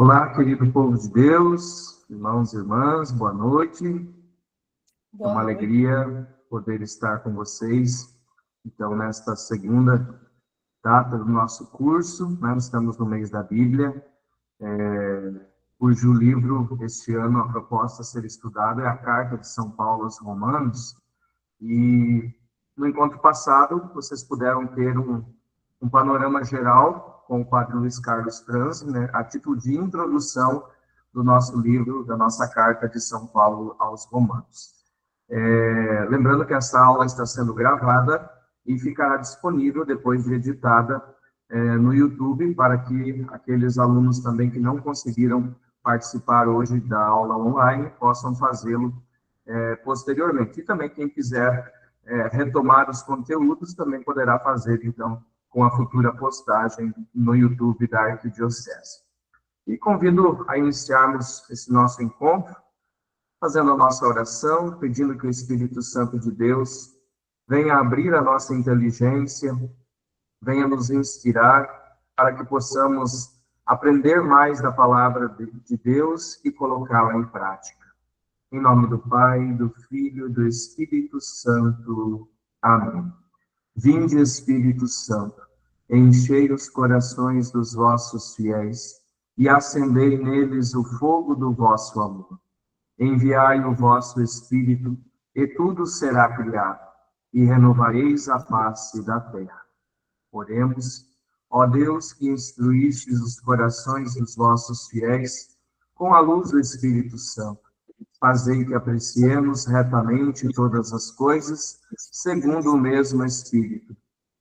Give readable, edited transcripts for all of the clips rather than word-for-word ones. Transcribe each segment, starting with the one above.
Olá, querido povo de Deus, irmãos e irmãs, boa noite. É uma alegria poder estar com vocês. Então, nesta segunda data do nosso curso, nós estamos no mês da Bíblia, cujo livro, este ano, a proposta a ser estudado é a Carta de São Paulo aos Romanos. E no encontro passado, vocês puderam ter um panorama geral com o padre Luiz Carlos Franzi, né, a título de introdução do nosso livro, da nossa Carta de São Paulo aos Romanos. Lembrando que essa aula está sendo gravada e ficará disponível, depois de editada, no YouTube, para que aqueles alunos também que não conseguiram participar hoje da aula online possam fazê-lo posteriormente. E também quem quiser retomar os conteúdos também poderá fazer, então, com a futura postagem no YouTube da Arquidiocese. E convido a iniciarmos esse nosso encontro, fazendo a nossa oração, pedindo que o Espírito Santo de Deus venha abrir a nossa inteligência, venha nos inspirar, para que possamos aprender mais da palavra de Deus e colocá-la em prática. Em nome do Pai, do Filho e do Espírito Santo. Amém. Vinde, Espírito Santo, enchei os corações dos vossos fiéis e acendei neles o fogo do vosso amor. Enviai o vosso Espírito, e tudo será criado, e renovareis a face da terra. Oremos, ó Deus, que instruístes os corações dos vossos fiéis com a luz do Espírito Santo. Fazei que apreciemos retamente todas as coisas, segundo o mesmo Espírito,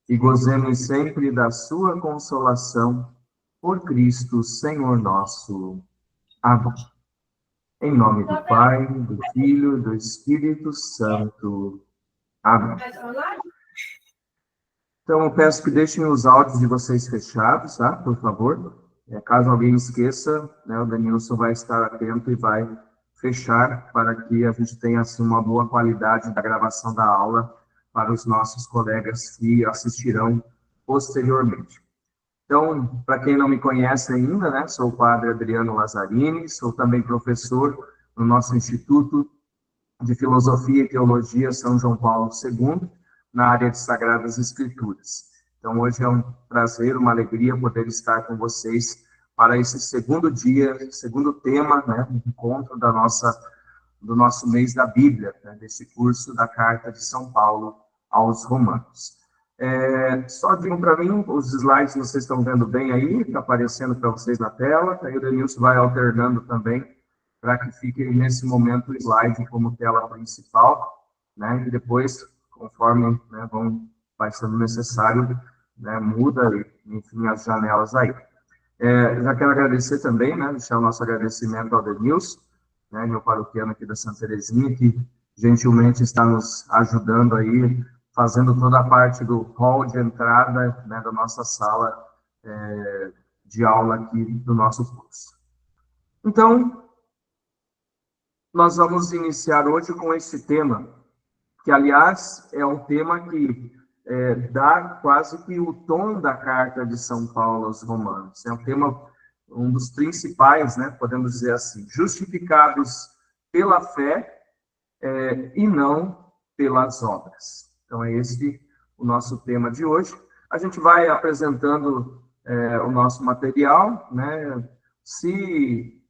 e gozemos sempre da sua consolação, por Cristo, Senhor nosso. Amém. Em nome do Pai, do Filho e do Espírito Santo. Amém. Então, eu peço que deixem os áudios de vocês fechados, tá? Por favor. Caso alguém esqueça, né, o Denilson vai estar atento e vai fechar para que a gente tenha assim, uma boa qualidade da gravação da aula para os nossos colegas que assistirão posteriormente. Então, para quem não me conhece ainda, né, sou o padre Adriano Lazzarini, sou também professor no nosso Instituto de Filosofia e Teologia São João Paulo II, na área de Sagradas Escrituras. Então, hoje é um prazer, uma alegria poder estar com vocês para esse segundo dia, segundo tema, né, encontro do nosso mês da Bíblia, né, desse curso da Carta de São Paulo aos Romanos. Só digam para mim, os slides vocês estão vendo bem aí, está aparecendo para vocês na tela, aí o Denilson vai alternando também, para que fique nesse momento o slide como tela principal, né, e depois, conforme né, vai sendo necessário, né, muda, enfim, as janelas aí. Já quero agradecer também, né, deixar o nosso agradecimento ao Denilson, né, meu paroquiano aqui da Santa Terezinha, que gentilmente está nos ajudando aí, fazendo toda a parte do hall de entrada, né, da nossa sala de aula aqui do nosso curso. Então, nós vamos iniciar hoje com esse tema, que, aliás, é um tema que dá quase que o tom da Carta de São Paulo aos Romanos. É um tema, um dos principais, né, podemos dizer assim, justificados pela fé e não pelas obras. Então, é esse o nosso tema de hoje. A gente vai apresentando o nosso material, né? Se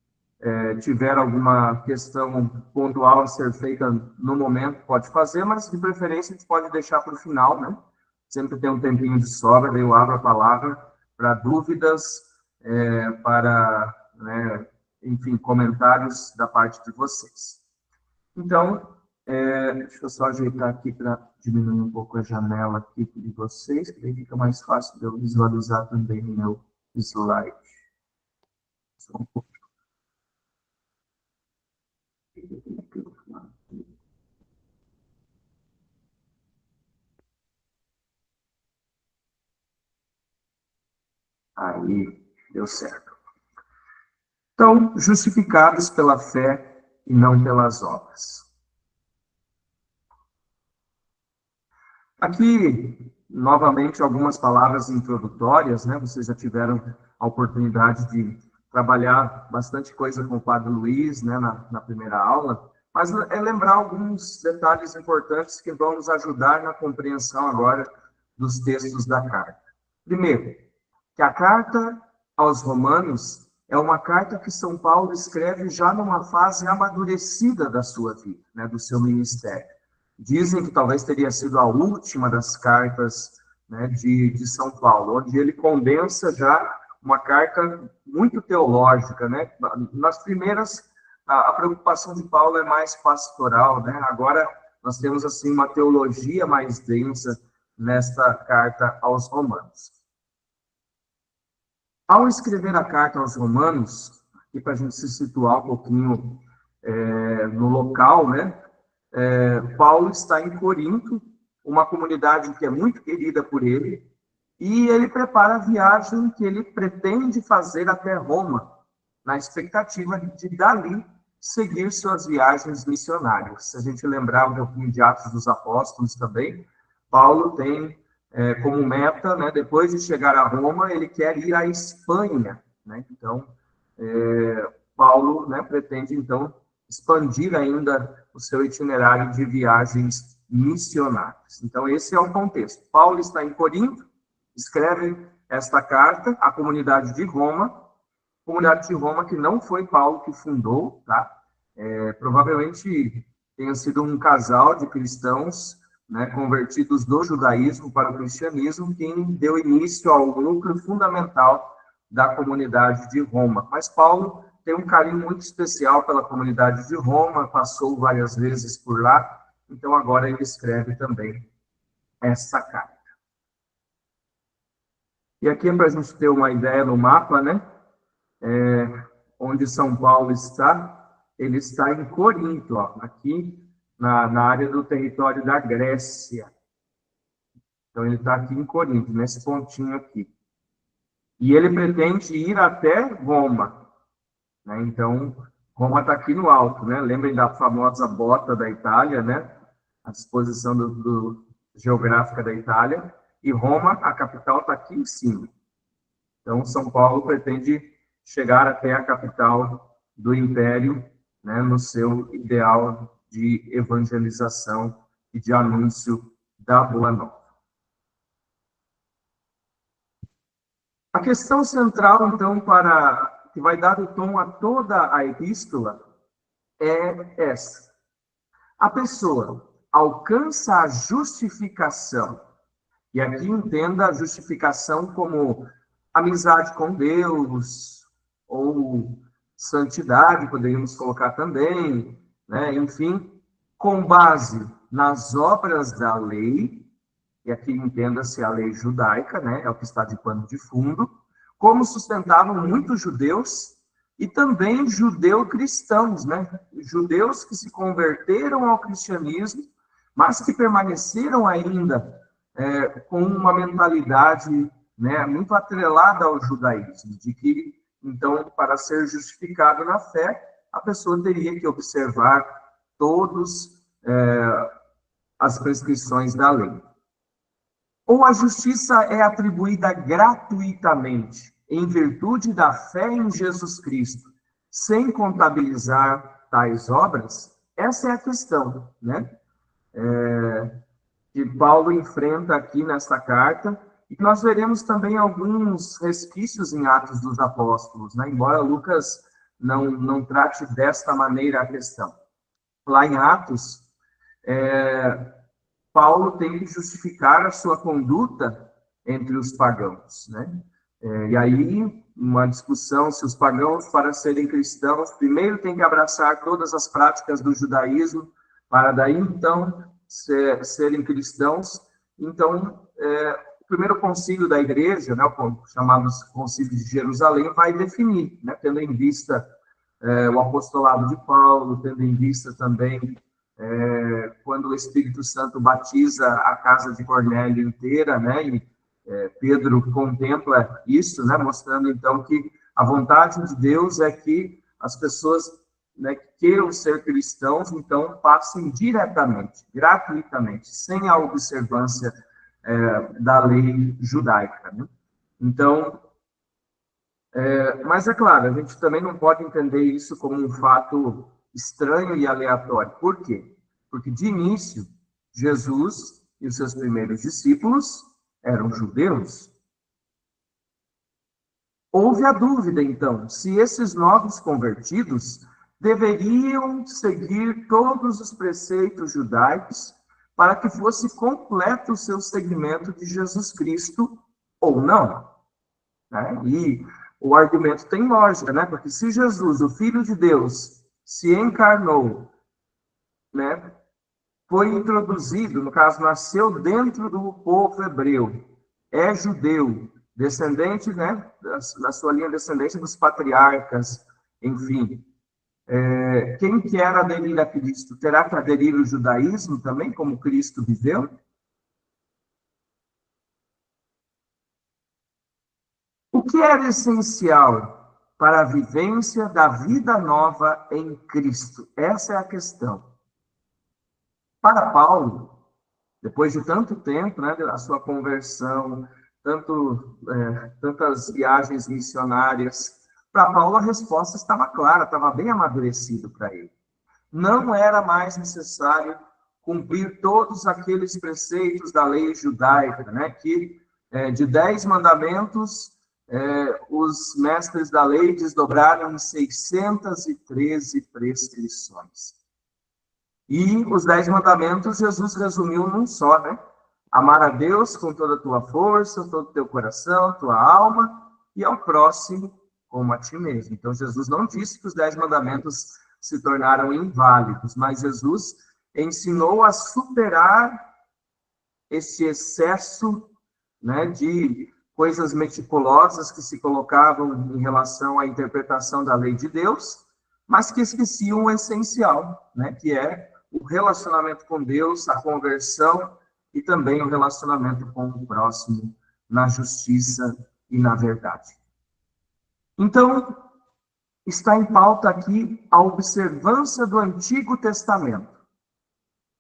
tiver alguma questão pontual a ser feita no momento, pode fazer, mas de preferência a gente pode deixar para o final, né? Sempre tem um tempinho de sobra, daí eu abro a palavra para dúvidas, para, né, enfim, comentários da parte de vocês. Então, deixa eu só ajeitar aqui para diminuir um pouco a janela aqui de vocês, que aí fica mais fácil de eu visualizar também o meu slide. Só um pouco. Aí, deu certo. Então, justificados pela fé e não pelas obras. Aqui, novamente, algumas palavras introdutórias, né? Vocês já tiveram a oportunidade de trabalhar bastante coisa com o Padre Luiz, né, na primeira aula, mas é lembrar alguns detalhes importantes que vão nos ajudar na compreensão agora dos textos da carta. Primeiro, que a carta aos Romanos é uma carta que São Paulo escreve já numa fase amadurecida da sua vida, né, do seu ministério. Dizem que talvez teria sido a última das cartas, né, de São Paulo, onde ele condensa já uma carta muito teológica, né? Nas primeiras, a preocupação de Paulo é mais pastoral, né? Agora nós temos assim uma teologia mais densa nesta carta aos Romanos. Ao escrever a carta aos Romanos, e para a gente se situar um pouquinho no local, né? Paulo está em Corinto, uma comunidade que é muito querida por ele, e ele prepara a viagem que ele pretende fazer até Roma, na expectativa de dali seguir suas viagens missionárias. Se a gente lembrar um pouquinho de Atos dos Apóstolos também, Paulo tem como meta, né, depois de chegar a Roma, ele quer ir à Espanha, né? Então, Paulo, né, pretende, então, expandir ainda o seu itinerário de viagens missionárias. Então, esse é o contexto. Paulo está em Corinto, escreve esta carta à comunidade de Roma que não foi Paulo que fundou, tá? Provavelmente tenha sido um casal de cristãos, né, convertidos do judaísmo para o cristianismo, quem deu início ao núcleo fundamental da comunidade de Roma. Mas Paulo tem um carinho muito especial pela comunidade de Roma, passou várias vezes por lá, então agora ele escreve também essa carta. E aqui, para a gente ter uma ideia no mapa, né, onde São Paulo está, ele está em Corinto, ó, aqui na área do território da Grécia. Então, ele está aqui em Corinto, nesse pontinho aqui. E ele pretende ir até Roma, né? Então, Roma está aqui no alto, né? Lembrem da famosa bota da Itália, né? A disposição geográfica da Itália. E Roma, a capital, está aqui em cima. Então, São Paulo pretende chegar até a capital do Império, né, no seu ideal de evangelização e de anúncio da Boa Nova. A questão central, então, que vai dar o tom a toda a epístola é essa. A pessoa alcança a justificação, e aqui entenda a justificação como amizade com Deus, ou santidade, poderíamos colocar também, né? Enfim, com base nas obras da lei, e aqui entenda-se a lei judaica, né? É o que está de pano de fundo, como sustentavam muitos judeus e também judeu-cristãos, né? Judeus que se converteram ao cristianismo, mas que permaneceram ainda com uma mentalidade, né, muito atrelada ao judaísmo, de que, então, para ser justificado na fé, a pessoa teria que observar todas as prescrições da lei. Ou a justiça é atribuída gratuitamente, em virtude da fé em Jesus Cristo, sem contabilizar tais obras? Essa é a questão, né? Que Paulo enfrenta aqui nesta carta, e nós veremos também alguns resquícios em Atos dos Apóstolos, né? Embora Lucas não trate desta maneira a questão. Lá em Atos, Paulo tem que justificar a sua conduta entre os pagãos, né? E aí, uma discussão se os pagãos, para serem cristãos, primeiro têm que abraçar todas as práticas do judaísmo, para daí, então, serem cristãos. Então, o primeiro concílio da igreja, né, o chamado Concílio de Jerusalém, vai definir, né, tendo em vista o apostolado de Paulo, tendo em vista também quando o Espírito Santo batiza a casa de Cornélio inteira, né, e Pedro contempla isso, né, mostrando então que a vontade de Deus é que as pessoas, né, que queiram ser cristãos, então passem diretamente, gratuitamente, sem a observância da lei judaica, né? Então, Mas é claro, a gente também não pode entender isso como um fato estranho e aleatório. Por quê? Porque, de início, Jesus e os seus primeiros discípulos eram judeus. Houve a dúvida, então, se esses novos convertidos deveriam seguir todos os preceitos judaicos para que fosse completo o seu seguimento de Jesus Cristo ou não, né? E o argumento tem lógica, né? Porque se Jesus, o Filho de Deus, se encarnou, né? Foi introduzido, no caso, nasceu dentro do povo hebreu, é judeu, descendente, né? Da sua linha descendente dos patriarcas, enfim. Quem quer aderir a Cristo terá que aderir ao judaísmo também, como Cristo viveu? O que era essencial para a vivência da vida nova em Cristo? Essa é a questão. Para Paulo, depois de tanto tempo, né, da sua conversão, tantas viagens missionárias, para Paulo a resposta estava clara, estava bem amadurecido para ele. Não era mais necessário cumprir todos aqueles preceitos da lei judaica, né, que de 10 mandamentos, os mestres da lei desdobraram em 613 prescrições. E os 10 mandamentos Jesus resumiu num só, né? Amar a Deus com toda a tua força, todo o teu coração, tua alma, e ao próximo como a ti mesmo. Então, Jesus não disse que os 10 mandamentos se tornaram inválidos, mas Jesus ensinou a superar esse excesso, né, de coisas meticulosas que se colocavam em relação à interpretação da lei de Deus, mas que esqueciam o essencial, né, que é o relacionamento com Deus, a conversão e também o relacionamento com o próximo na justiça e na verdade. Então, está em pauta aqui a observância do Antigo Testamento,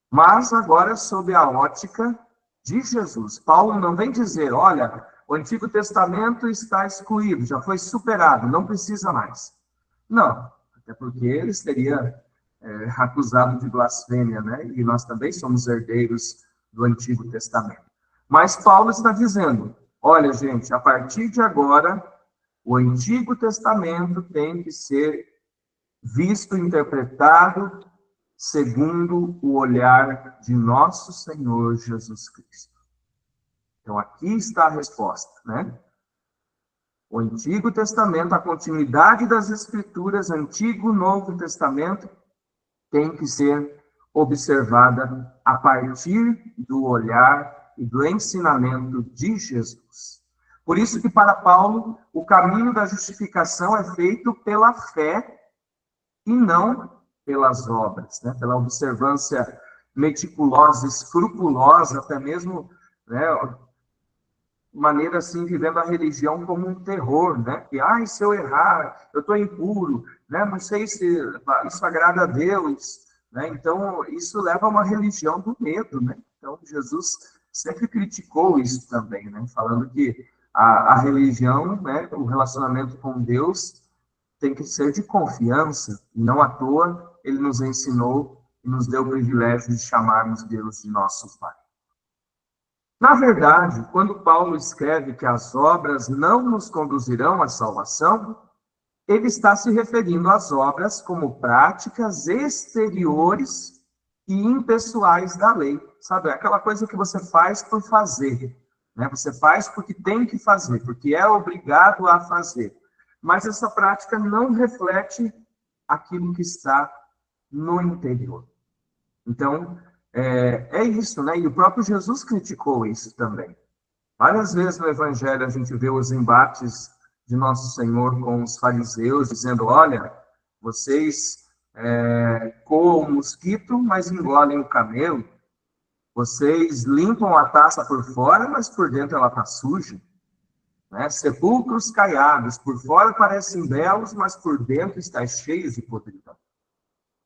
mas agora sob a ótica de Jesus. Paulo não vem dizer, olha, o Antigo Testamento está excluído, já foi superado, não precisa mais. Não, até porque ele seria acusado de blasfêmia, né? E nós também somos herdeiros do Antigo Testamento. Mas Paulo está dizendo, olha, gente, a partir de agora, o Antigo Testamento tem que ser visto, interpretado, segundo o olhar de nosso Senhor Jesus Cristo. Então, aqui está a resposta, né? O Antigo Testamento, a continuidade das Escrituras, Antigo e Novo Testamento, tem que ser observada a partir do olhar e do ensinamento de Jesus. Por isso que, para Paulo, o caminho da justificação é feito pela fé e não pelas obras, né? Pela observância meticulosa, escrupulosa, até mesmo, né, maneira assim, vivendo a religião como um terror, né? Que, se eu errar, eu estou impuro, né? Não sei se isso agrada a Deus, né? Então, isso leva a uma religião do medo, né? Então, Jesus sempre criticou isso também, né? Falando que a religião, né, o relacionamento com Deus tem que ser de confiança, e não à toa ele nos ensinou e nos deu o privilégio de chamarmos Deus de nosso Pai. Na verdade, quando Paulo escreve que as obras não nos conduzirão à salvação, ele está se referindo às obras como práticas exteriores e impessoais da lei. Sabe, aquela coisa que você faz por fazer, né? Você faz porque tem que fazer, porque é obrigado a fazer. Mas essa prática não reflete aquilo que está no interior. Então, é isso, né? E o próprio Jesus criticou isso também. Várias vezes no Evangelho a gente vê os embates de Nosso Senhor com os fariseus, dizendo, olha, vocês coam o mosquito, mas engolem o camelo. Vocês limpam a taça por fora, mas por dentro ela está suja. Né? Sepulcros caiados, por fora parecem belos, mas por dentro está cheios de podridão.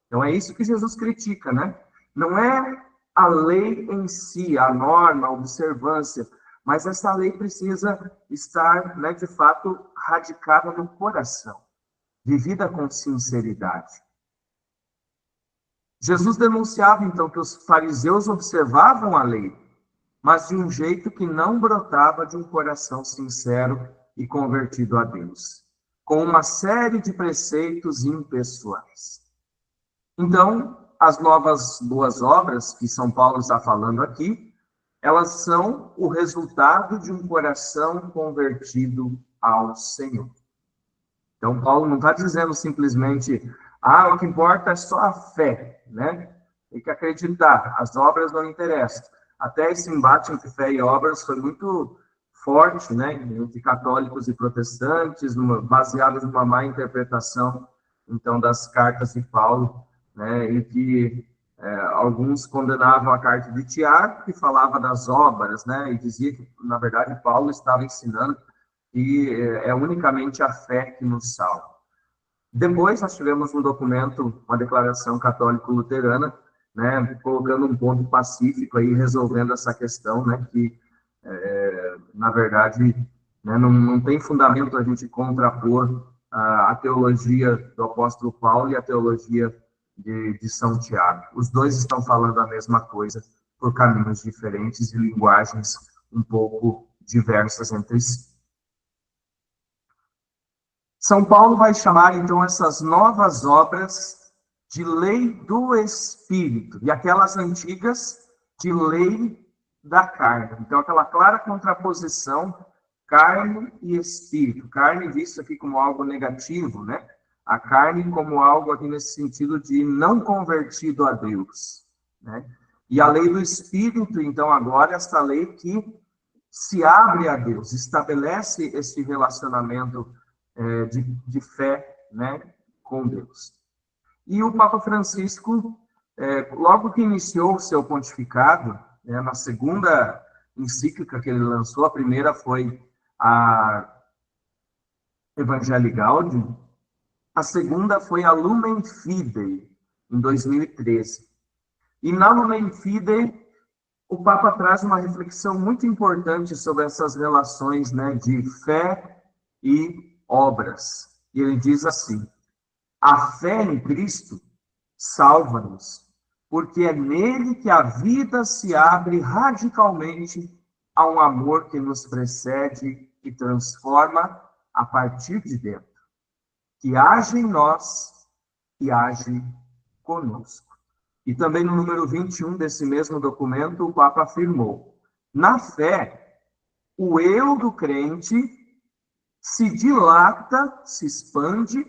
Então é isso que Jesus critica, né? Não é a lei em si, a norma, a observância, Mas essa lei precisa estar, né, de fato, radicada no coração, vivida com sinceridade. Jesus denunciava, então, que os fariseus observavam a lei, mas de um jeito que não brotava de um coração sincero e convertido a Deus, com uma série de preceitos impessoais. Então, as novas boas obras que São Paulo está falando aqui, elas são o resultado de um coração convertido ao Senhor. Então, Paulo não está dizendo simplesmente, o que importa é só a fé, né? Tem que acreditar, as obras não interessam. Até esse embate entre fé e obras foi muito forte, né? Entre católicos e protestantes, baseado numa má interpretação, então, das cartas de Paulo, né? Em que alguns condenavam a carta de Tiago, que falava das obras, né? E dizia que, na verdade, Paulo estava ensinando que é unicamente a fé que nos salva. Depois nós tivemos um documento, uma declaração católico-luterana, né, colocando um ponto pacífico aí, resolvendo essa questão, né, que, na verdade, né, não tem fundamento a gente contrapor a teologia do apóstolo Paulo e a teologia de São Tiago. Os dois estão falando a mesma coisa por caminhos diferentes e linguagens um pouco diversas entre si. São Paulo vai chamar, então, essas novas obras de lei do Espírito, e aquelas antigas de lei da carne. Então, aquela clara contraposição, carne e espírito. Carne visto aqui como algo negativo, né? A carne como algo aqui nesse sentido de não convertido a Deus, né? E a lei do Espírito, então, agora, esta lei que se abre a Deus, estabelece esse relacionamento de fé, né, com Deus. E o Papa Francisco, logo que iniciou o seu pontificado, né, na segunda encíclica que ele lançou, a primeira foi a Evangelii Gaudium, a segunda foi a Lumen Fidei, em 2013. E na Lumen Fidei, o Papa traz uma reflexão muito importante sobre essas relações, né, de fé e obras. E ele diz assim: a fé em Cristo salva-nos, porque é nele que a vida se abre radicalmente a um amor que nos precede e transforma a partir de dentro, que age em nós e age conosco. E também no número 21 desse mesmo documento, o Papa afirmou: na fé, o eu do crente se dilata, se expande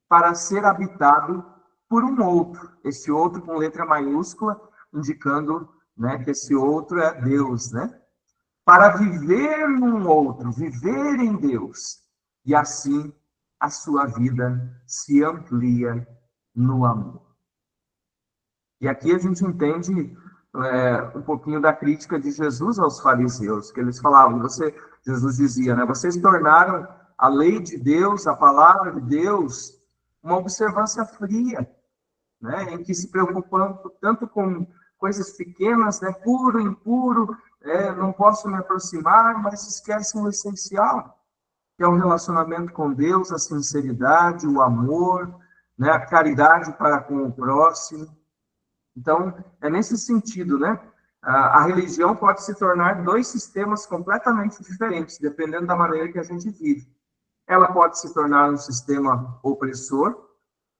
para ser habitado por um outro. Esse outro com letra maiúscula, indicando, né, que esse outro é Deus, né? Para viver num outro, viver em Deus. E assim a sua vida se amplia no amor. E aqui a gente entende um pouquinho da crítica de Jesus aos fariseus, que eles falavam, Jesus dizia, né, vocês tornaram a lei de Deus, a palavra de Deus, uma observância fria, né, em que se preocupam tanto com coisas pequenas, né, puro, impuro, não posso me aproximar, mas esquecem o essencial, que é o relacionamento com Deus, a sinceridade, o amor, né, a caridade para com o próximo. Então, é nesse sentido, né? A religião pode se tornar dois sistemas completamente diferentes, dependendo da maneira que a gente vive. Ela pode se tornar um sistema opressor,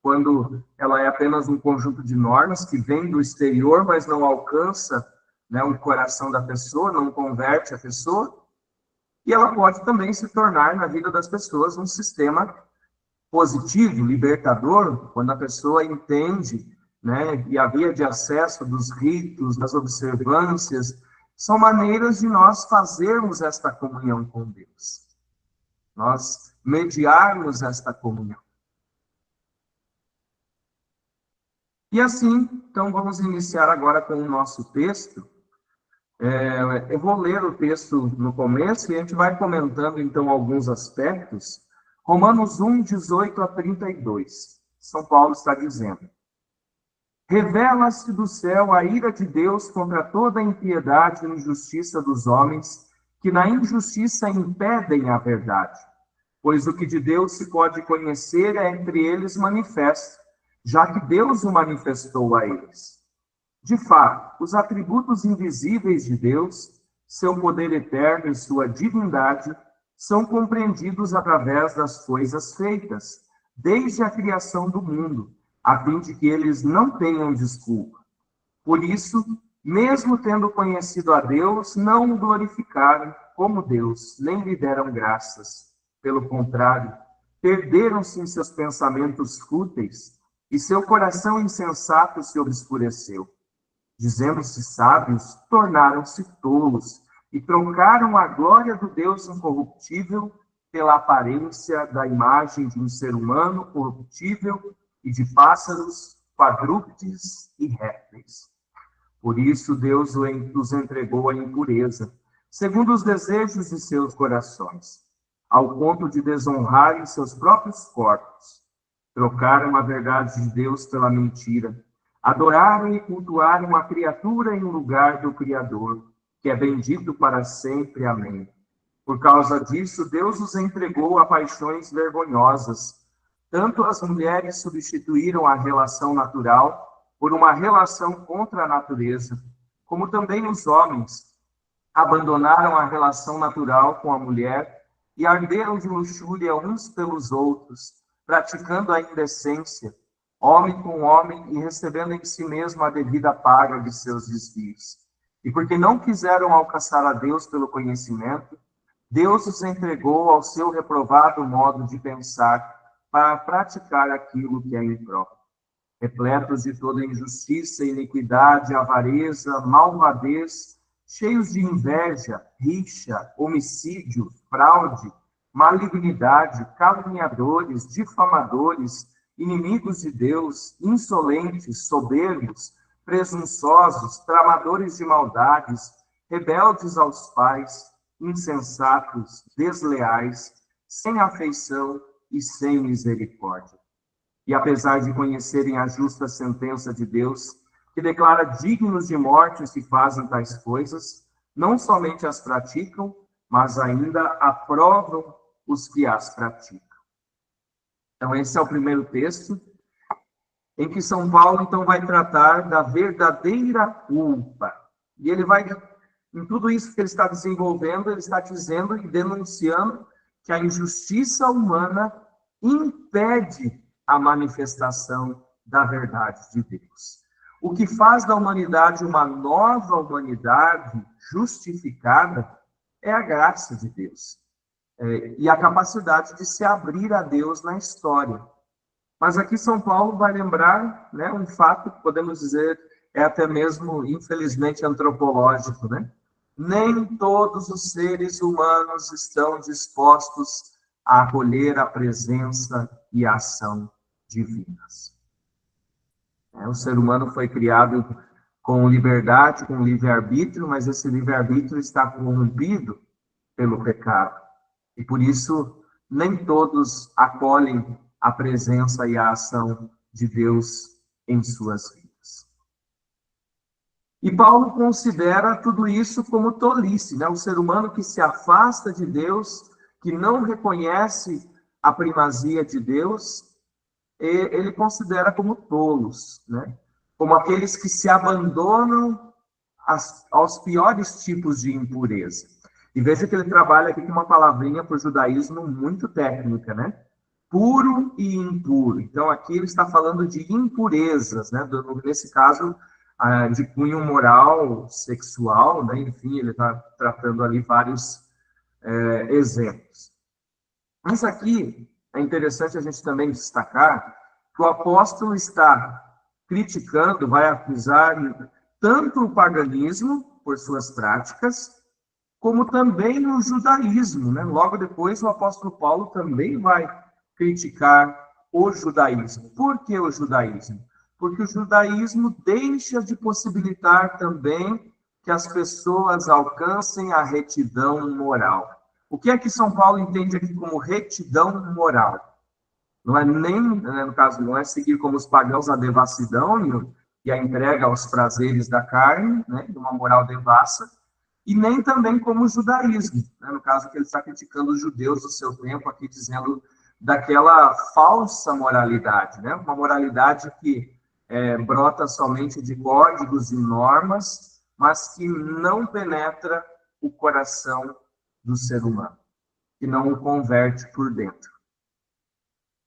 quando ela é apenas um conjunto de normas que vem do exterior, mas não alcança, né, o coração da pessoa, não converte a pessoa. E ela pode também se tornar, na vida das pessoas, um sistema positivo, libertador, quando a pessoa entende, né, e a via de acesso dos ritos, das observâncias, são maneiras de nós fazermos esta comunhão com Deus. Nós mediarmos esta comunhão. E assim, então, vamos iniciar agora com o nosso texto. Eu vou ler o texto no começo e a gente vai comentando, então, alguns aspectos. Romanos 1, 18 a 32. São Paulo está dizendo: revela-se do céu a ira de Deus contra toda a impiedade e injustiça dos homens que na injustiça impedem a verdade, pois o que de Deus se pode conhecer é entre eles manifesto, já que Deus o manifestou a eles. De fato, os atributos invisíveis de Deus, seu poder eterno e sua divindade, são compreendidos através das coisas feitas, desde a criação do mundo, a fim de que eles não tenham desculpa. Por isso, mesmo tendo conhecido a Deus, não o glorificaram como Deus, nem lhe deram graças. Pelo contrário, perderam-se em seus pensamentos fúteis, e seu coração insensato se obscureceu. Dizendo-se sábios, tornaram-se tolos, e trocaram a glória do Deus incorruptível pela aparência da imagem de um ser humano corruptível e de pássaros, quadrúpedes e répteis. Por isso Deus os entregou à impureza, segundo os desejos de seus corações, ao ponto de desonrarem seus próprios corpos. Trocaram a verdade de Deus pela mentira, adoraram e cultuaram a criatura em lugar do Criador, que é bendito para sempre. Amém. Por causa disso, Deus os entregou a paixões vergonhosas. Tanto as mulheres substituíram a relação natural por uma relação contra a natureza, como também os homens abandonaram a relação natural com a mulher e arderam de luxúria uns pelos outros, praticando a indecência, homem com homem, e recebendo em si mesmo a devida paga de seus desvios. E porque não quiseram alcançar a Deus pelo conhecimento, Deus os entregou ao seu reprovado modo de pensar para praticar aquilo que é impróprio. Repletos de toda injustiça, iniquidade, avareza, malvadez, cheios de inveja, rixa, homicídio, fraude, malignidade, caluniadores, difamadores, inimigos de Deus, insolentes, soberbos, presunçosos, tramadores de maldades, rebeldes aos pais, insensatos, desleais, sem afeição e sem misericórdia. E apesar de conhecerem a justa sentença de Deus, que declara dignos de morte os que fazem tais coisas, não somente as praticam, mas ainda aprovam os que as praticam. Então, esse é o primeiro texto, em que São Paulo, então, vai tratar da verdadeira culpa. E ele vai, em tudo isso que ele está desenvolvendo, ele está dizendo e denunciando que a injustiça humana impede a manifestação da verdade de Deus. O que faz da humanidade uma nova humanidade justificada é a graça de Deus. E a capacidade de se abrir a Deus na história. Mas aqui São Paulo vai lembrar, né, um fato que podemos dizer é até mesmo, infelizmente, antropológico, né? Nem todos os seres humanos estão dispostos a acolher a presença e a ação divinas. O ser humano foi criado com liberdade, com livre-arbítrio, mas esse livre-arbítrio está corrompido pelo pecado. E por isso, nem todos acolhem a presença e a ação de Deus em suas vidas. E Paulo considera tudo isso como tolice, né? O ser humano que se afasta de Deus, que não reconhece a primazia de Deus, ele considera como tolos, né? Como aqueles que se abandonam aos piores tipos de impureza. E veja que ele trabalha aqui com uma palavrinha para o judaísmo muito técnica, né? Puro e impuro. Então, aqui ele está falando de impurezas, né? Nesse caso, de cunho moral, sexual, né? Enfim, ele está tratando ali vários exemplos. Mas aqui é interessante a gente também destacar que o apóstolo está criticando, vai acusar tanto o paganismo por suas práticas, como também o judaísmo, né? Logo depois, o apóstolo Paulo também vai criticar o judaísmo. Por que o judaísmo? Porque o judaísmo deixa de possibilitar também que as pessoas alcancem a retidão moral. O que é que São Paulo entende aqui como retidão moral? Não é nem, no caso, não é seguir como os pagãos a devassidão e a entrega aos prazeres da carne, né? Uma moral devassa, e nem também como o judaísmo, né? No caso que ele está criticando os judeus do seu tempo, aqui dizendo daquela falsa moralidade, né? Uma moralidade que brota somente de códigos e normas, mas que não penetra o coração do ser humano, que não o converte por dentro.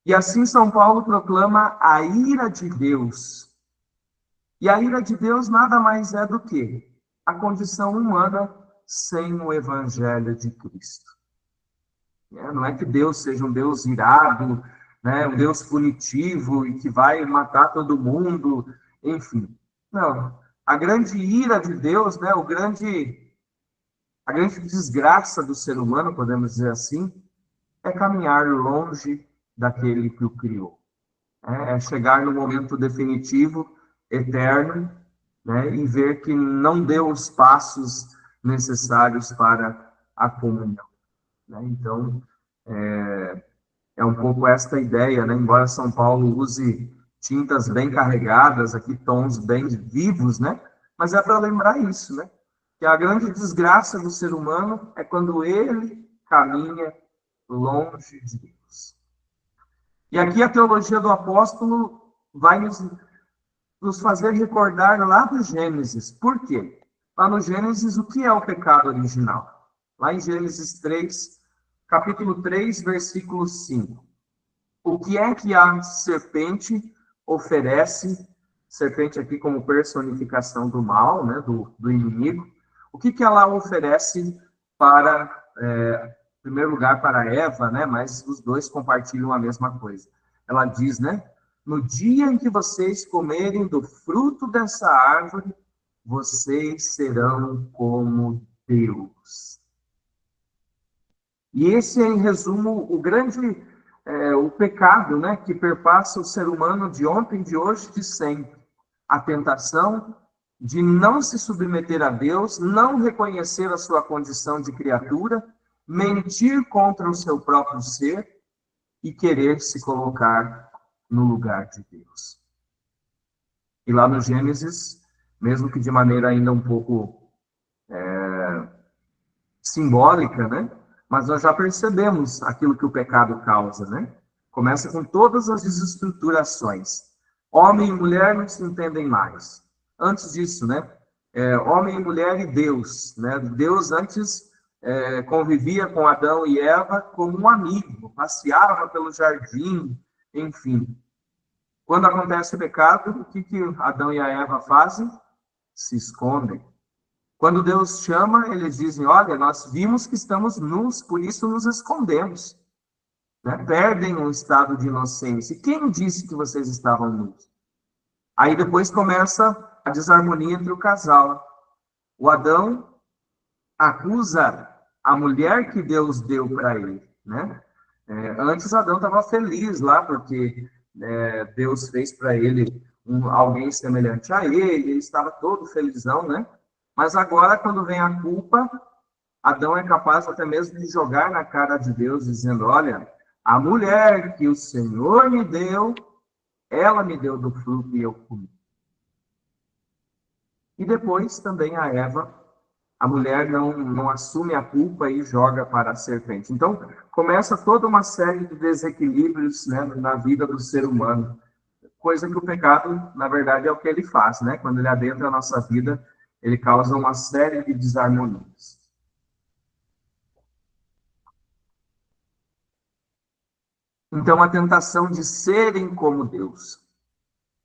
E assim São Paulo proclama a ira de Deus. E a ira de Deus nada mais é do que a condição humana sem o evangelho de Cristo. Não é que Deus seja um Deus irado, né, um Deus punitivo e que vai matar todo mundo, enfim. Não. A grande ira de Deus, né, a grande desgraça do ser humano, podemos dizer assim, é caminhar longe daquele que o criou. É chegar no momento definitivo, eterno, né, e ver que não deu os passos necessários para a comunhão. Né? Então, é um pouco esta ideia, né? Embora São Paulo use tintas bem carregadas, aqui tons bem vivos, né? Mas é para lembrar isso, né? Que a grande desgraça do ser humano é quando ele caminha longe de Deus. E aqui a teologia do apóstolo vai nos fazer recordar lá do Gênesis. Por quê? Lá no Gênesis, o que é o pecado original? Lá em Gênesis 3, capítulo 3, versículo 5. O que é que a serpente oferece? Serpente aqui como personificação do mal, né, do inimigo. O que ela oferece para, em primeiro lugar, para Eva, né, mas os dois compartilham a mesma coisa. Ela diz, né, no dia em que vocês comerem do fruto dessa árvore, vocês serão como Deus. E esse é, em resumo, o pecado, né, que perpassa o ser humano de ontem, de hoje, de sempre. A tentação de não se submeter a Deus, não reconhecer a sua condição de criatura, mentir contra o seu próprio ser e querer se colocar no lugar de Deus. E lá no Gênesis, mesmo que de maneira ainda um pouco simbólica, né? Mas nós já percebemos aquilo que o pecado causa, né? Começa com todas as desestruturações. Homem e mulher não se entendem mais. Antes disso, né? Homem e mulher e Deus, né? Deus antes convivia com Adão e Eva como um amigo, passeava pelo jardim, enfim. Quando acontece o pecado, o que Adão e a Eva fazem? Se escondem. Quando Deus chama, eles dizem, olha, nós vimos que estamos nus, por isso nos escondemos. Né? Perdem um estado de inocência. E quem disse que vocês estavam nus? Aí depois começa a desarmonia entre o casal. O Adão acusa a mulher que Deus deu para ele. Né? Antes Adão estava feliz lá, porque Deus fez para ele alguém semelhante a ele estava todo felizão, né? Mas agora, quando vem a culpa, Adão é capaz até mesmo de jogar na cara de Deus, dizendo, olha, a mulher que o Senhor me deu, ela me deu do fruto e eu comi. E depois também a Eva, a mulher não assume a culpa e joga para a serpente. Então, começa toda uma série de desequilíbrios, né, na vida do ser humano. Coisa que o pecado, na verdade, é o que ele faz, né? Quando ele adentra a nossa vida, ele causa uma série de desarmonias. Então, a tentação de serem como Deus.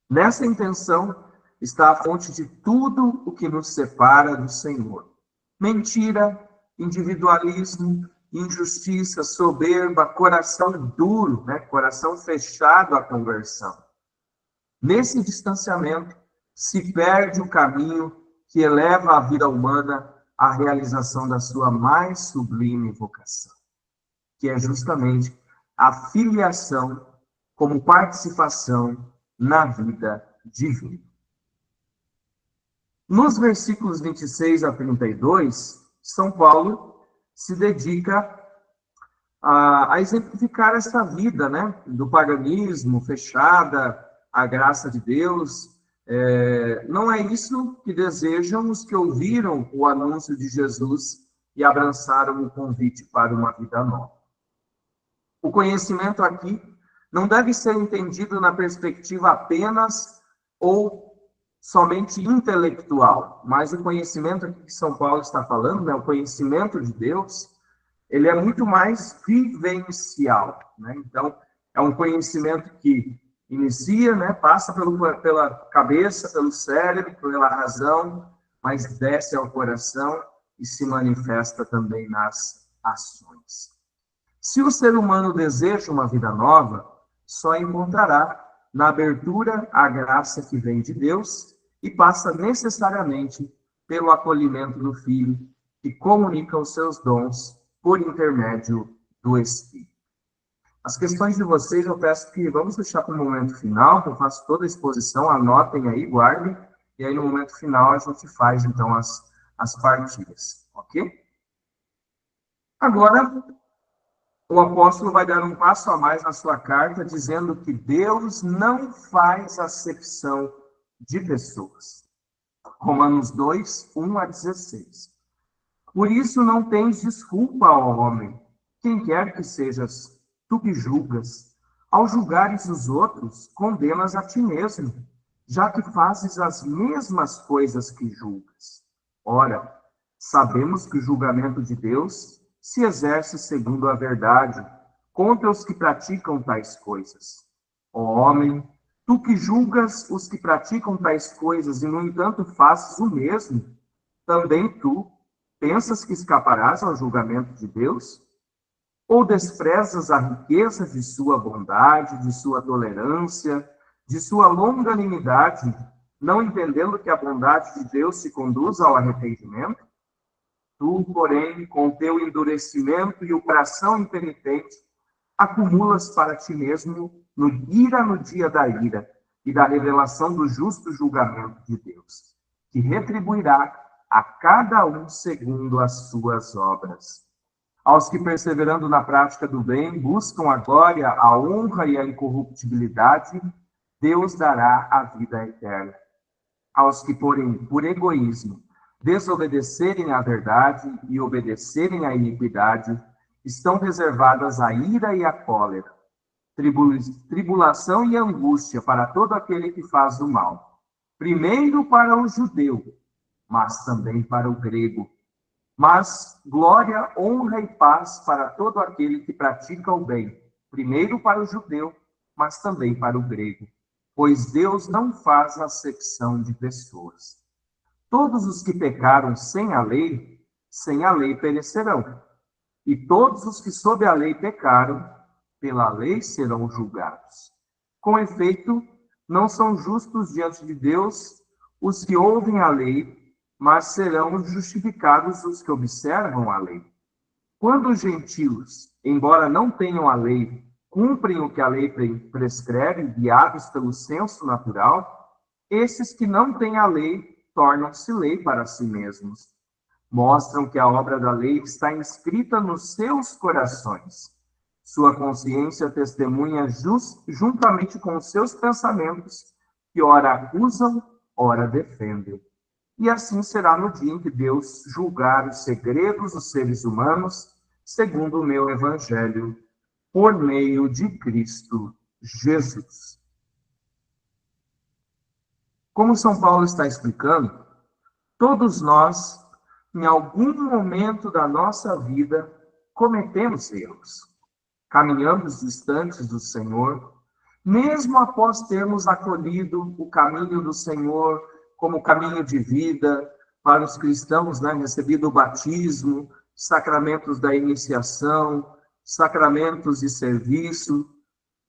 Nessa intenção está a fonte de tudo o que nos separa do Senhor. Mentira, individualismo, injustiça, soberba, coração duro, né? Coração fechado à conversão. Nesse distanciamento, se perde o caminho que eleva a vida humana à realização da sua mais sublime vocação, que é justamente a filiação como participação na vida divina. Nos versículos 26 a 32, São Paulo se dedica a exemplificar essa vida, né, do paganismo fechada à graça de Deus, Não é isso que desejam os que ouviram o anúncio de Jesus e abraçaram o convite para uma vida nova. O conhecimento aqui não deve ser entendido na perspectiva apenas ou somente intelectual, mas o conhecimento aqui que São Paulo está falando, né, o conhecimento de Deus, ele é muito mais vivencial, né? Então, é um conhecimento que inicia, né, passa pela cabeça, pelo cérebro, pela razão, mas desce ao coração e se manifesta também nas ações. Se o ser humano deseja uma vida nova, só encontrará na abertura à graça que vem de Deus e passa necessariamente pelo acolhimento do Filho, que comunica os seus dons por intermédio do Espírito. As questões de vocês eu peço que vamos deixar para o momento final, que eu faço toda a exposição, anotem aí, guardem, e aí no momento final a gente faz então as partilhas, ok? Agora, o apóstolo vai dar um passo a mais na sua carta, dizendo que Deus não faz acepção de pessoas. Romanos 2, 1 a 16. Por isso não tens desculpa, ó homem, quem quer que sejas, tu que julgas. Ao julgares os outros, condenas a ti mesmo, já que fazes as mesmas coisas que julgas. Ora, sabemos que o julgamento de Deus se exerce segundo a verdade contra os que praticam tais coisas. Ó homem, tu que julgas os que praticam tais coisas e, no entanto, fazes o mesmo, também tu pensas que escaparás ao julgamento de Deus? Ou desprezas a riqueza de sua bondade, de sua tolerância, de sua longanimidade, não entendendo que a bondade de Deus te conduz ao arrependimento? Tu, porém, com teu endurecimento e o coração impenitente, acumulas para ti mesmo ira no dia da ira e da revelação do justo julgamento de Deus, que retribuirá a cada um segundo as suas obras. Aos que, perseverando na prática do bem, buscam a glória, a honra e a incorruptibilidade, Deus dará a vida eterna. Aos que, porém, por egoísmo, desobedecerem à verdade e obedecerem à iniquidade, estão reservadas a ira e a cólera, tribulação e angústia para todo aquele que faz o mal. Primeiro para o judeu, mas também para o grego. Mas glória, honra e paz para todo aquele que pratica o bem. Primeiro para o judeu, mas também para o grego. Pois Deus não faz acepção de pessoas. Todos os que pecaram sem a lei perecerão. E todos os que sob a lei pecaram, pela lei serão julgados. Com efeito, não são justos diante de Deus os que ouvem a lei, mas serão justificados os que observam a lei. Quando os gentios, embora não tenham a lei, cumprem o que a lei prescreve, guiados pelo senso natural, esses que não têm a lei tornam-se lei para si mesmos. Mostram que a obra da lei está inscrita nos seus corações. Sua consciência testemunha juntamente com os seus pensamentos, que ora acusam, ora defendem. E assim será no dia em que Deus julgar os segredos dos seres humanos, segundo o meu evangelho, por meio de Cristo Jesus. Como São Paulo está explicando, todos nós, em algum momento da nossa vida, cometemos erros. Caminhamos distantes do Senhor, mesmo após termos acolhido o caminho do Senhor como caminho de vida para os cristãos, né? Recebido o batismo, sacramentos da iniciação, sacramentos de serviço.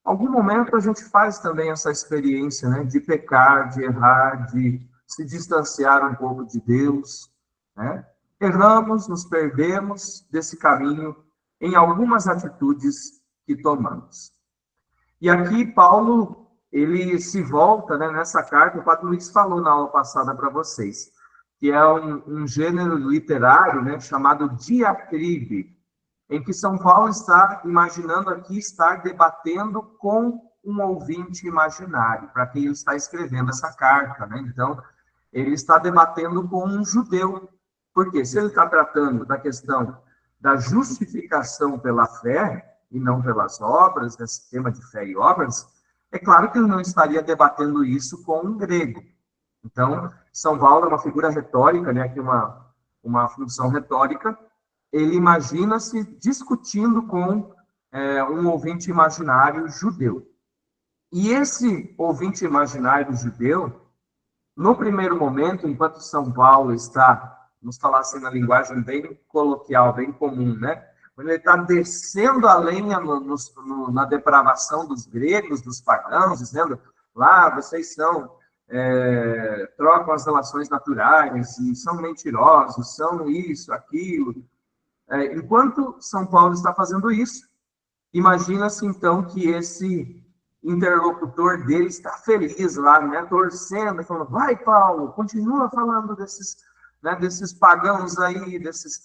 Algum momento a gente faz também essa experiência, né? De pecar, de errar, de se distanciar um pouco de Deus, né? Erramos, nos perdemos desse caminho em algumas atitudes que tomamos. E aqui Paulo, ele se volta, né, nessa carta, o Padre Luiz falou na aula passada para vocês, que é um gênero literário, né, chamado diatribe, em que São Paulo está imaginando aqui estar debatendo com um ouvinte imaginário, para quem ele está escrevendo essa carta, né? Então, ele está debatendo com um judeu. Porque se ele está tratando da questão da justificação pela fé e não pelas obras, desse tema de fé e obras, é claro que ele não estaria debatendo isso com um grego. Então, São Paulo é uma figura retórica, né? Aqui uma função retórica. Ele imagina-se discutindo com um ouvinte imaginário judeu. E esse ouvinte imaginário judeu, no primeiro momento, enquanto São Paulo está, vamos falar assim na linguagem bem coloquial, bem comum, né? Quando ele está descendo a lenha na depravação dos gregos, dos pagãos, dizendo, lá, vocês trocam as relações naturais, e são mentirosos, são isso, aquilo. Enquanto São Paulo está fazendo isso, imagina-se, então, que esse interlocutor dele está feliz lá, né, torcendo, falando, vai, Paulo, continua falando desses pagãos aí, desses...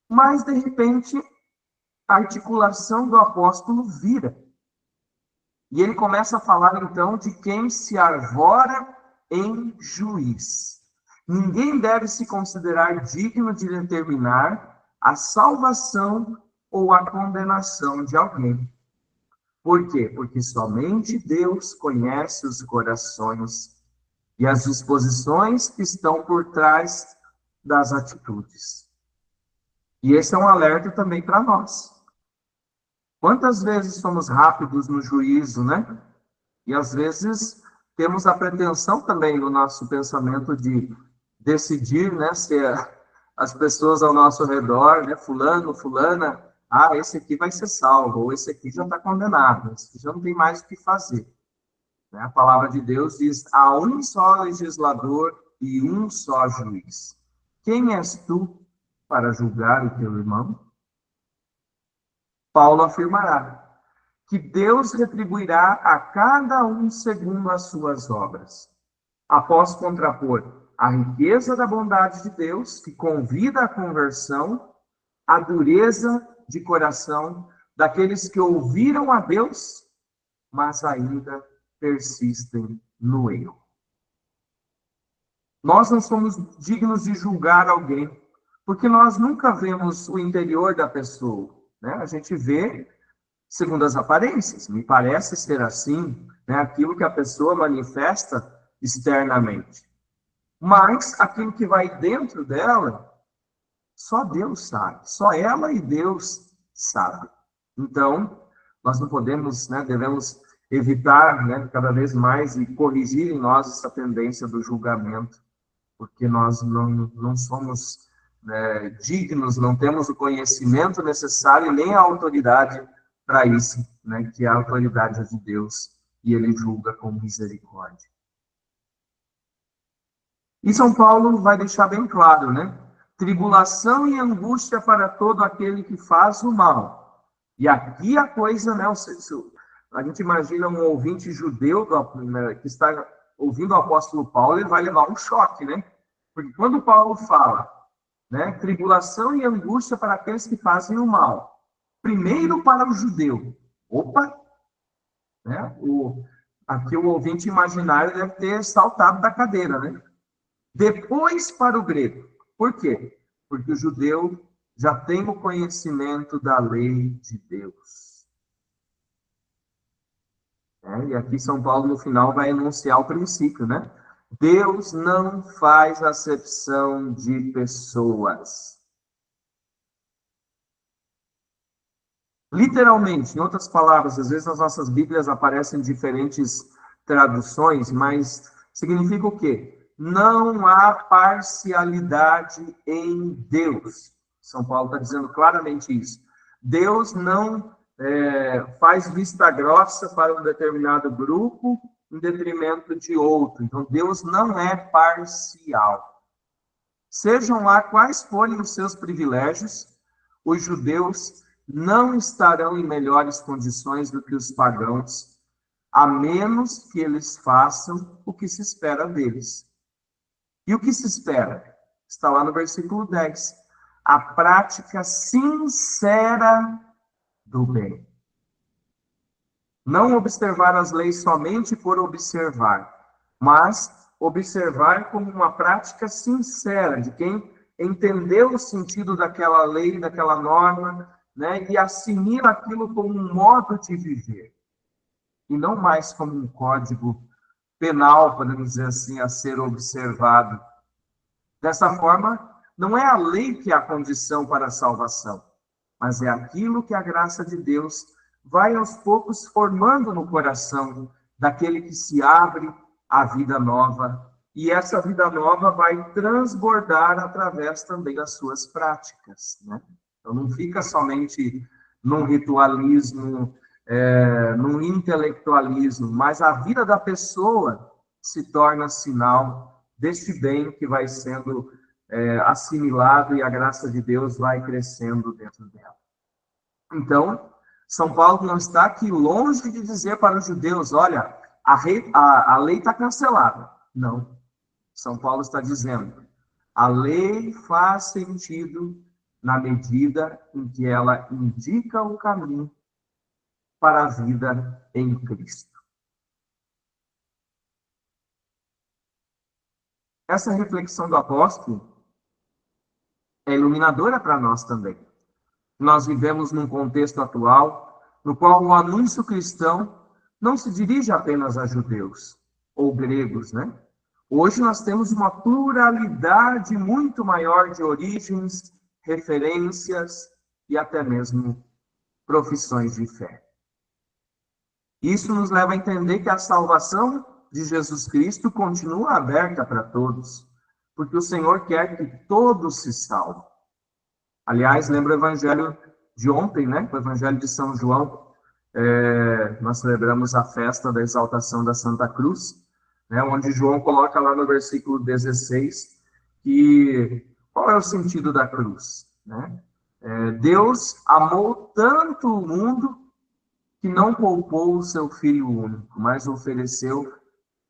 Mas, de repente, a articulação do apóstolo vira. E ele começa a falar, então, de quem se arvora em juiz. Ninguém deve se considerar digno de determinar a salvação ou a condenação de alguém. Por quê? Porque somente Deus conhece os corações e as disposições que estão por trás das atitudes. E esse é um alerta também para nós. Quantas vezes somos rápidos no juízo, né? E às vezes temos a pretensão também no nosso pensamento de decidir, né, se as pessoas ao nosso redor, né, fulano, fulana, esse aqui vai ser salvo, ou esse aqui já está condenado, esse aqui já não tem mais o que fazer. Né? A palavra de Deus diz, há um só legislador e um só juiz. Quem és tu para julgar o teu irmão? Paulo afirmará que Deus retribuirá a cada um segundo as suas obras. Após contrapor a riqueza da bondade de Deus, que convida à conversão, a dureza de coração daqueles que ouviram a Deus, mas ainda persistem no erro. Nós não somos dignos de julgar alguém, porque nós nunca vemos o interior da pessoa, né? A gente vê segundo as aparências, me parece ser assim, né? Aquilo que a pessoa manifesta externamente. Mas aquilo que vai dentro dela, só Deus sabe, só ela e Deus sabem. Então, nós não podemos, né, devemos evitar, né, cada vez mais e corrigir em nós essa tendência do julgamento, porque nós não somos dignos, não temos o conhecimento necessário nem a autoridade para isso, né, que é a autoridade de Deus, e ele julga com misericórdia. E São Paulo vai deixar bem claro, né? Tribulação e angústia para todo aquele que faz o mal. E aqui a coisa, né? A gente imagina um ouvinte judeu que está ouvindo o apóstolo Paulo, ele vai levar um choque, né? Porque quando Paulo fala, né? Tribulação e angústia para aqueles que fazem o mal. Primeiro para o judeu. Opa! Né? Aqui o ouvinte imaginário deve ter saltado da cadeira, né? Depois para o grego. Por quê? Porque o judeu já tem o conhecimento da lei de Deus. E aqui São Paulo, no final, vai enunciar o princípio, né? Deus não faz acepção de pessoas. Literalmente, em outras palavras, às vezes nas nossas Bíblias aparecem diferentes traduções, mas significa o quê? Não há parcialidade em Deus. São Paulo está dizendo claramente isso. Deus não faz vista grossa para um determinado grupo em detrimento de outro. Então, Deus não é parcial. Sejam lá quais forem os seus privilégios, os judeus não estarão em melhores condições do que os pagãos, a menos que eles façam o que se espera deles. E o que se espera? Está lá no versículo 10. A prática sincera do bem. Não observar as leis somente por observar, mas observar como uma prática sincera de quem entendeu o sentido daquela lei, daquela norma, né, e assimila aquilo como um modo de viver, e não mais como um código penal, podemos dizer assim, a ser observado. Dessa forma, não é a lei que é a condição para a salvação, mas é aquilo que a graça de Deus vai aos poucos formando no coração daquele que se abre à vida nova. E essa vida nova vai transbordar através também das suas práticas, né? Então, não fica somente num ritualismo, num intelectualismo, mas a vida da pessoa se torna sinal deste bem que vai sendo assimilado e a graça de Deus vai crescendo dentro dela. Então, São Paulo não está aqui longe de dizer para os judeus, olha, a lei está cancelada. Não. São Paulo está dizendo, a lei faz sentido na medida em que ela indica o caminho para a vida em Cristo. Essa reflexão do apóstolo é iluminadora para nós também. Nós vivemos num contexto atual no qual o anúncio cristão não se dirige apenas a judeus ou gregos, né? Hoje nós temos uma pluralidade muito maior de origens, referências e até mesmo profissões de fé. Isso nos leva a entender que a salvação de Jesus Cristo continua aberta para todos, porque o Senhor quer que todos se salvem. Aliás, lembra o evangelho de ontem, né? O evangelho de São João. Nós celebramos a festa da exaltação da Santa Cruz, né? Onde João coloca lá no versículo 16 que qual é o sentido da cruz, né? Deus amou tanto o mundo que não poupou o seu Filho único, mas ofereceu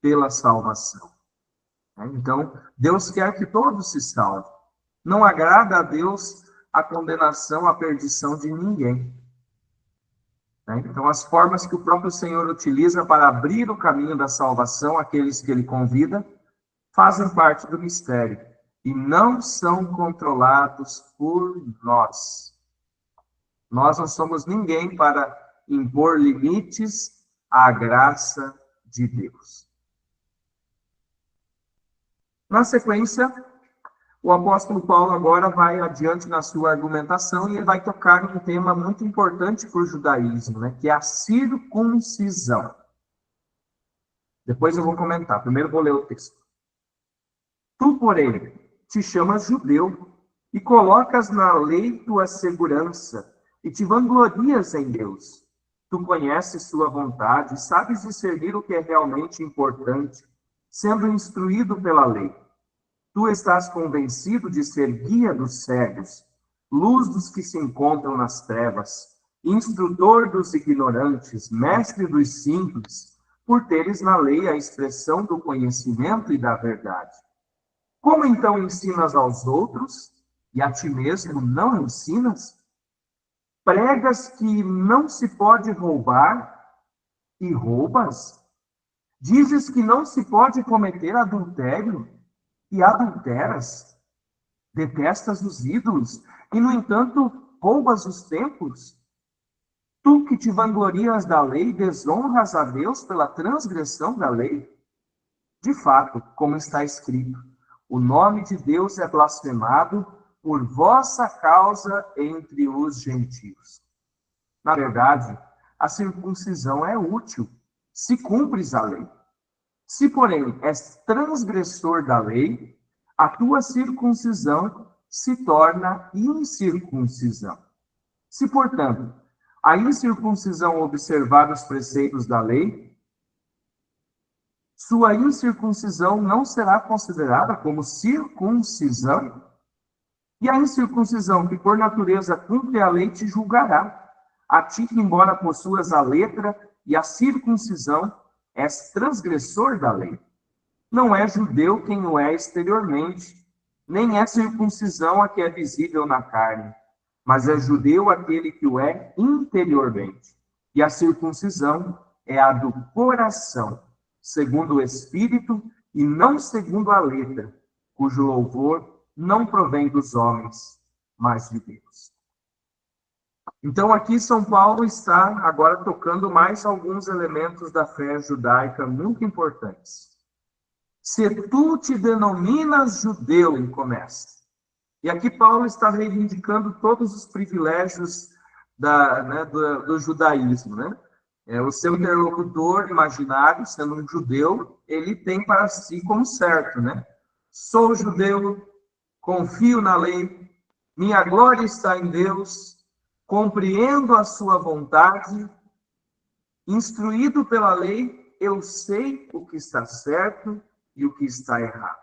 pela salvação. Então, Deus quer que todos se salvem. Não agrada a Deus a condenação, a perdição de ninguém. Então, as formas que o próprio Senhor utiliza para abrir o caminho da salvação àqueles que Ele convida, fazem parte do mistério e não são controlados por nós. Nós não somos ninguém para impor limites à graça de Deus. Na sequência, o apóstolo Paulo agora vai adiante na sua argumentação e ele vai tocar em um tema muito importante para o judaísmo, né, que é a circuncisão. Depois eu vou comentar. Primeiro vou ler o texto. Tu, porém, te chamas judeu e colocas na lei tua segurança e te vanglorias em Deus. Tu conheces sua vontade e sabes discernir o que é realmente importante, sendo instruído pela lei. Tu estás convencido de ser guia dos cegos, luz dos que se encontram nas trevas, instrutor dos ignorantes, mestre dos simples, por teres na lei a expressão do conhecimento e da verdade. Como então ensinas aos outros, e a ti mesmo não ensinas? Pregas que não se pode roubar, e roubas? Dizes que não se pode cometer adultério, e adulteras? Detestas os ídolos, e, no entanto, roubas os templos? Tu que te vanglorias da lei, desonras a Deus pela transgressão da lei? De fato, como está escrito, o nome de Deus é blasfemado por vossa causa entre os gentios. Na verdade, a circuncisão é útil, se cumpres a lei. Se, porém, és transgressor da lei, a tua circuncisão se torna incircuncisão. Se, portanto, a incircuncisão observar os preceitos da lei, sua incircuncisão não será considerada como circuncisão, e a incircuncisão que por natureza cumpre a lei te julgará. A ti que, embora possuas a letra e a circuncisão, és transgressor da lei. Não é judeu quem o é exteriormente, nem é circuncisão a que é visível na carne, mas é judeu aquele que o é interiormente. E a circuncisão é a do coração, segundo o Espírito e não segundo a letra, cujo louvor não provém dos homens, mas de Deus. Então, aqui São Paulo está agora tocando mais alguns elementos da fé judaica muito importantes. Se tu te denominas judeu, ele começa. E aqui Paulo está reivindicando todos os privilégios do judaísmo, né? O seu interlocutor imaginário, sendo um judeu, ele tem para si como certo, né? Sou judeu, confio na lei, minha glória está em Deus, compreendo a sua vontade, instruído pela lei, eu sei o que está certo e o que está errado.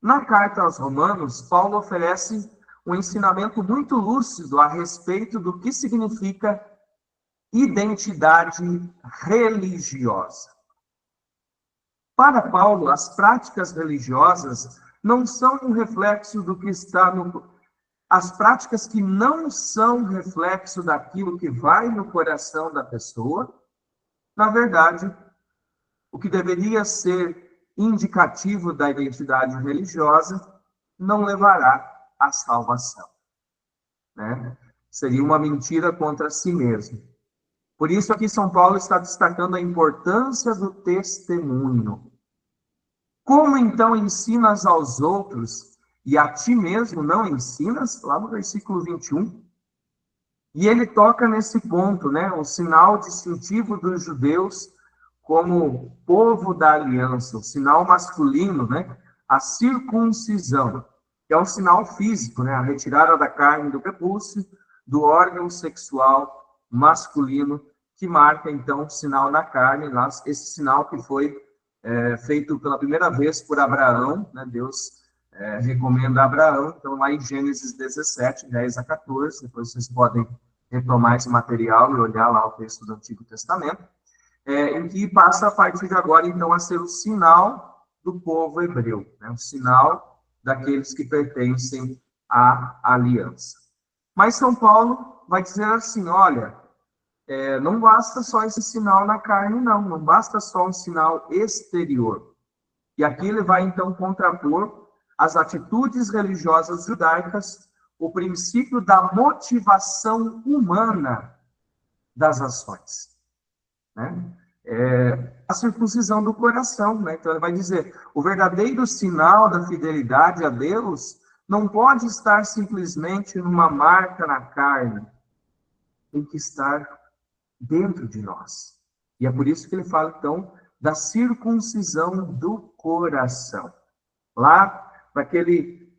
Na carta aos Romanos, Paulo oferece um ensinamento muito lúcido a respeito do que significa identidade religiosa. Para Paulo, as práticas religiosas não são um reflexo do que está no... As práticas que não são reflexo daquilo que vai no coração da pessoa, na verdade, o que deveria ser indicativo da identidade religiosa não levará à salvação, né? Seria uma mentira contra si mesmo. Por isso aqui São Paulo está destacando a importância do testemunho. Como então ensinas aos outros e a ti mesmo não ensinas? Lá no versículo 21. E ele toca nesse ponto, né? O sinal distintivo dos judeus como povo da aliança, o sinal masculino, né? A circuncisão, que é um sinal físico, né? A retirada da carne do prepúcio, do órgão sexual masculino, que marca, então, o sinal na carne, esse sinal que foi feito pela primeira vez por Abraão, né? Deus recomenda a Abraão, então, lá em Gênesis 17, 10 a 14, depois vocês podem retomar esse material e olhar lá o texto do Antigo Testamento, em que passa a partir de agora, então, a ser o sinal do povo hebreu, né? O sinal daqueles que pertencem à aliança. Mas São Paulo vai dizer assim, olha, não basta só esse sinal na carne, não basta só um sinal exterior. E aqui ele vai, então, contrapor as atitudes religiosas judaicas, o princípio da motivação humana das ações, né? A circuncisão do coração, né? Então ele vai dizer, o verdadeiro sinal da fidelidade a Deus não pode estar simplesmente numa marca na carne, tem que estar dentro de nós. E é por isso que ele fala, então, da circuncisão do coração. Lá, para aquele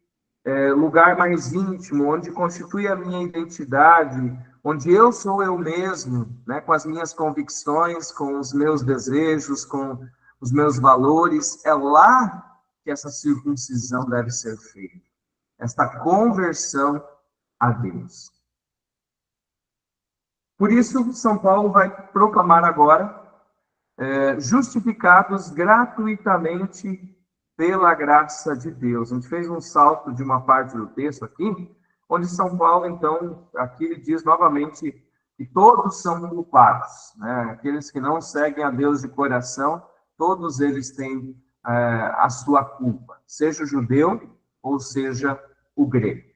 lugar mais íntimo, onde constitui a minha identidade, onde eu sou eu mesmo, né, com as minhas convicções, com os meus desejos, com os meus valores, é lá que essa circuncisão deve ser feita. Esta conversão a Deus. Por isso, São Paulo vai proclamar agora, justificados gratuitamente pela graça de Deus. A gente fez um salto de uma parte do texto aqui, onde São Paulo, então, aqui ele diz novamente que todos são culpados, né? Aqueles que não seguem a Deus de coração, todos eles têm a sua culpa, seja o judeu ou seja o grego.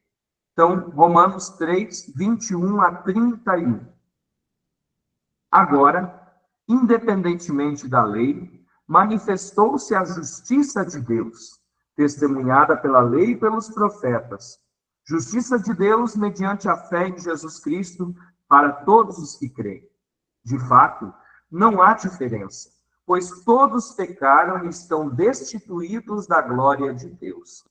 Então, Romanos 3, 21 a 31. Agora, independentemente da lei, manifestou-se a justiça de Deus, testemunhada pela lei e pelos profetas. Justiça de Deus mediante a fé em Jesus Cristo para todos os que creem. De fato, não há diferença, pois todos pecaram e estão destituídos da glória de Deus.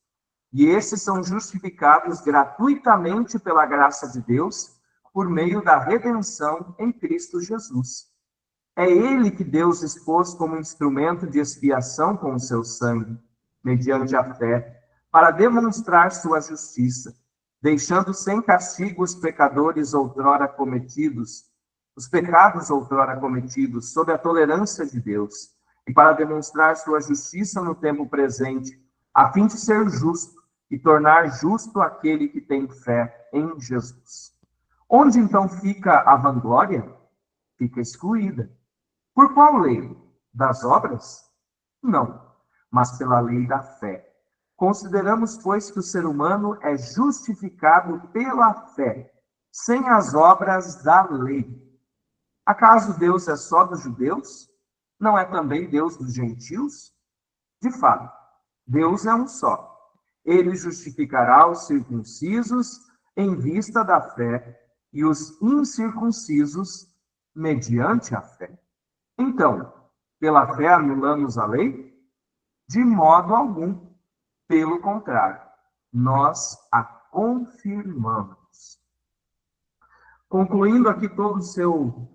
E esses são justificados gratuitamente pela graça de Deus, por meio da redenção em Cristo Jesus. É ele que Deus expôs como instrumento de expiação com o seu sangue, mediante a fé, para demonstrar sua justiça, deixando sem castigo os pecados outrora cometidos sob a tolerância de Deus, e para demonstrar sua justiça no tempo presente, a fim de ser justo e tornar justo aquele que tem fé em Jesus. Onde então fica a vanglória? fica excluída. Por qual lei? Das obras? Não, mas pela lei da fé. Consideramos, pois, que o ser humano é justificado pela fé, sem as obras da lei. Acaso Deus é só dos judeus? Não é também Deus dos gentios? De fato, Deus é um só. Ele justificará os circuncisos em vista da fé e os incircuncisos mediante a fé. Então, pela fé anulamos a lei? De modo algum. Pelo contrário, nós a confirmamos. Concluindo aqui todo o seu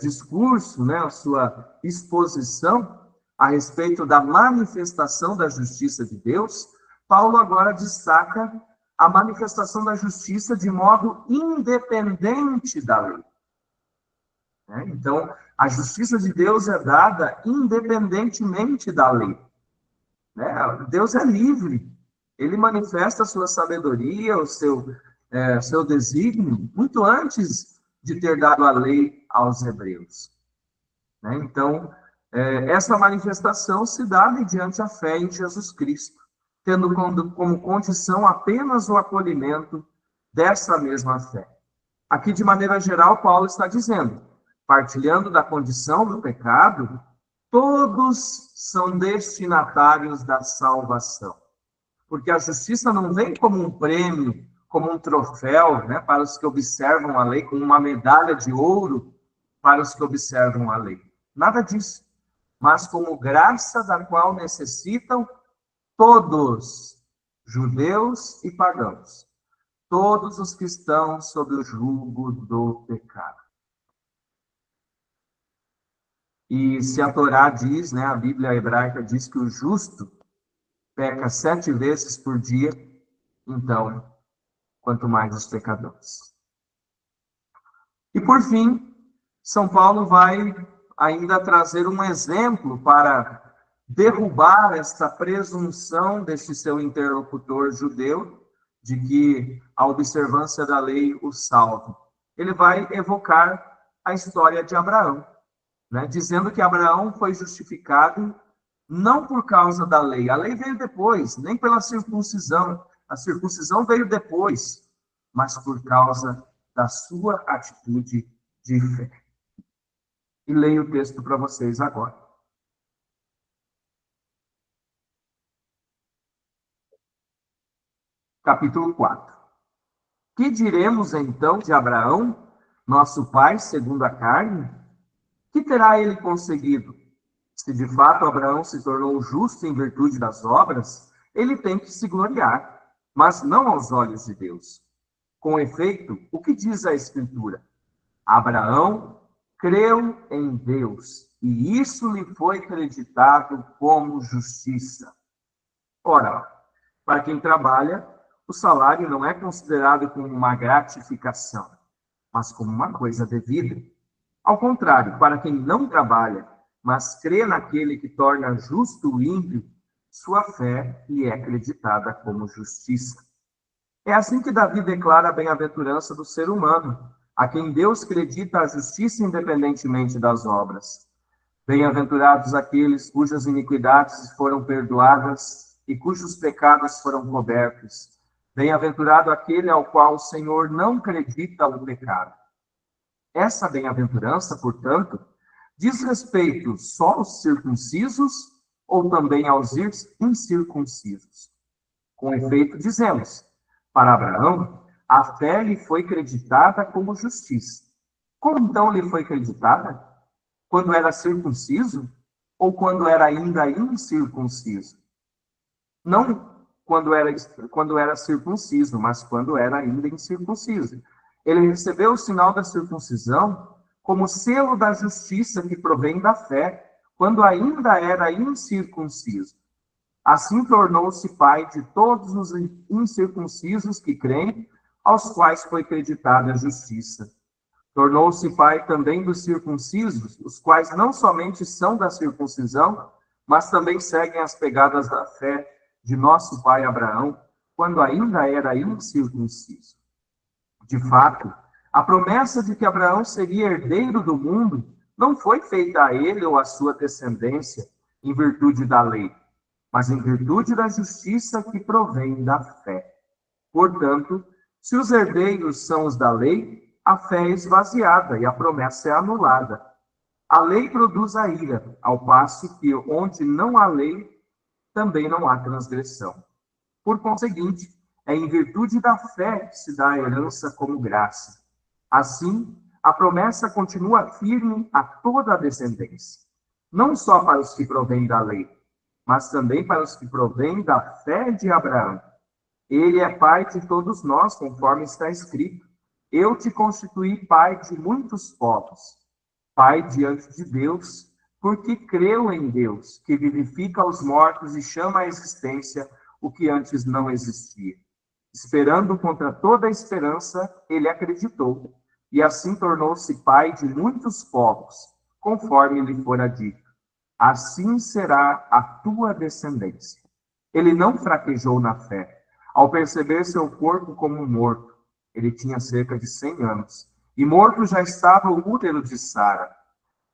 discurso, né, a sua exposição a respeito da manifestação da justiça de Deus, Paulo agora destaca a manifestação da justiça de modo independente da lei. Então, a justiça de Deus é dada independentemente da lei. Deus é livre, ele manifesta a sua sabedoria, o seu desígnio, muito antes de ter dado a lei aos hebreus. Então, essa manifestação se dá mediante a fé em Jesus Cristo, tendo como condição apenas o acolhimento dessa mesma fé. Aqui, de maneira geral, Paulo está dizendo, partilhando da condição do pecado, todos são destinatários da salvação. Porque a justiça não vem como um prêmio, como um troféu, para os que observam a lei, como uma medalha de ouro para os que observam a lei. Nada disso. Mas como graça da qual necessitam todos, judeus e pagãos, todos os que estão sob o jugo do pecado. E se a Torá diz, a Bíblia hebraica diz que o justo peca 7 vezes por dia, então, quanto mais os pecadores. E por fim, São Paulo vai ainda trazer um exemplo para derrubar esta presunção deste seu interlocutor judeu, de que a observância da lei o salva. Ele vai evocar a história de Abraão, dizendo que Abraão foi justificado não por causa da lei. A lei veio depois, nem pela circuncisão. A circuncisão veio depois, mas por causa da sua atitude de fé. E leio o texto para vocês agora. Capítulo 4. Que diremos então de Abraão, nosso pai segundo a carne? Que terá ele conseguido? Se de fato Abraão se tornou justo em virtude das obras, ele tem que se gloriar, mas não aos olhos de Deus. Com efeito, o que diz a Escritura? Abraão creu em Deus, e isso lhe foi acreditado como justiça. Ora, para quem trabalha, o salário não é considerado como uma gratificação, mas como uma coisa devida. Ao contrário, para quem não trabalha, mas crê naquele que torna justo o ímpio, sua fé lhe é acreditada como justiça. É assim que Davi declara a bem-aventurança do ser humano, a quem Deus acredita a justiça independentemente das obras. Bem-aventurados aqueles cujas iniquidades foram perdoadas e cujos pecados foram cobertos. Bem-aventurado aquele ao qual o Senhor não acredita o pecado. Essa bem-aventurança, portanto, diz respeito só aos circuncisos ou também aos incircuncisos? Com efeito, dizemos, para Abraão, a fé lhe foi creditada como justiça. Como então lhe foi creditada? Quando era circunciso ou quando era ainda incircunciso? Não quando era circunciso, mas quando era ainda incircunciso. Ele recebeu o sinal da circuncisão como selo da justiça que provém da fé, quando ainda era incircunciso. Assim tornou-se pai de todos os incircuncisos que creem, aos quais foi creditada a justiça. Tornou-se pai também dos circuncisos, os quais não somente são da circuncisão, mas também seguem as pegadas da fé de nosso pai Abraão, quando ainda era incircunciso. De fato, A promessa de que Abraão seria herdeiro do mundo não foi feita a ele ou à sua descendência em virtude da lei, mas em virtude da justiça que provém da fé. Portanto, se os herdeiros são os da lei, a fé é esvaziada e a promessa é anulada. A lei produz a ira, ao passo que onde não há lei, também não há transgressão. Por conseguinte, é em virtude da fé que se dá a herança como graça. Assim, a promessa continua firme a toda a descendência, não só para os que provêm da lei, mas também para os que provêm da fé de Abraão. Ele é pai de todos nós, conforme está escrito: eu te constituí pai de muitos povos. Pai diante de Deus, porque creu em Deus, que vivifica os mortos e chama à existência o que antes não existia. Esperando contra toda a esperança, ele acreditou, e assim tornou-se pai de muitos povos, conforme lhe fora dito: assim será a tua descendência. Ele não fraquejou na fé, ao perceber seu corpo como morto. Ele tinha cerca de 100 anos, e morto já estava o útero de Sara.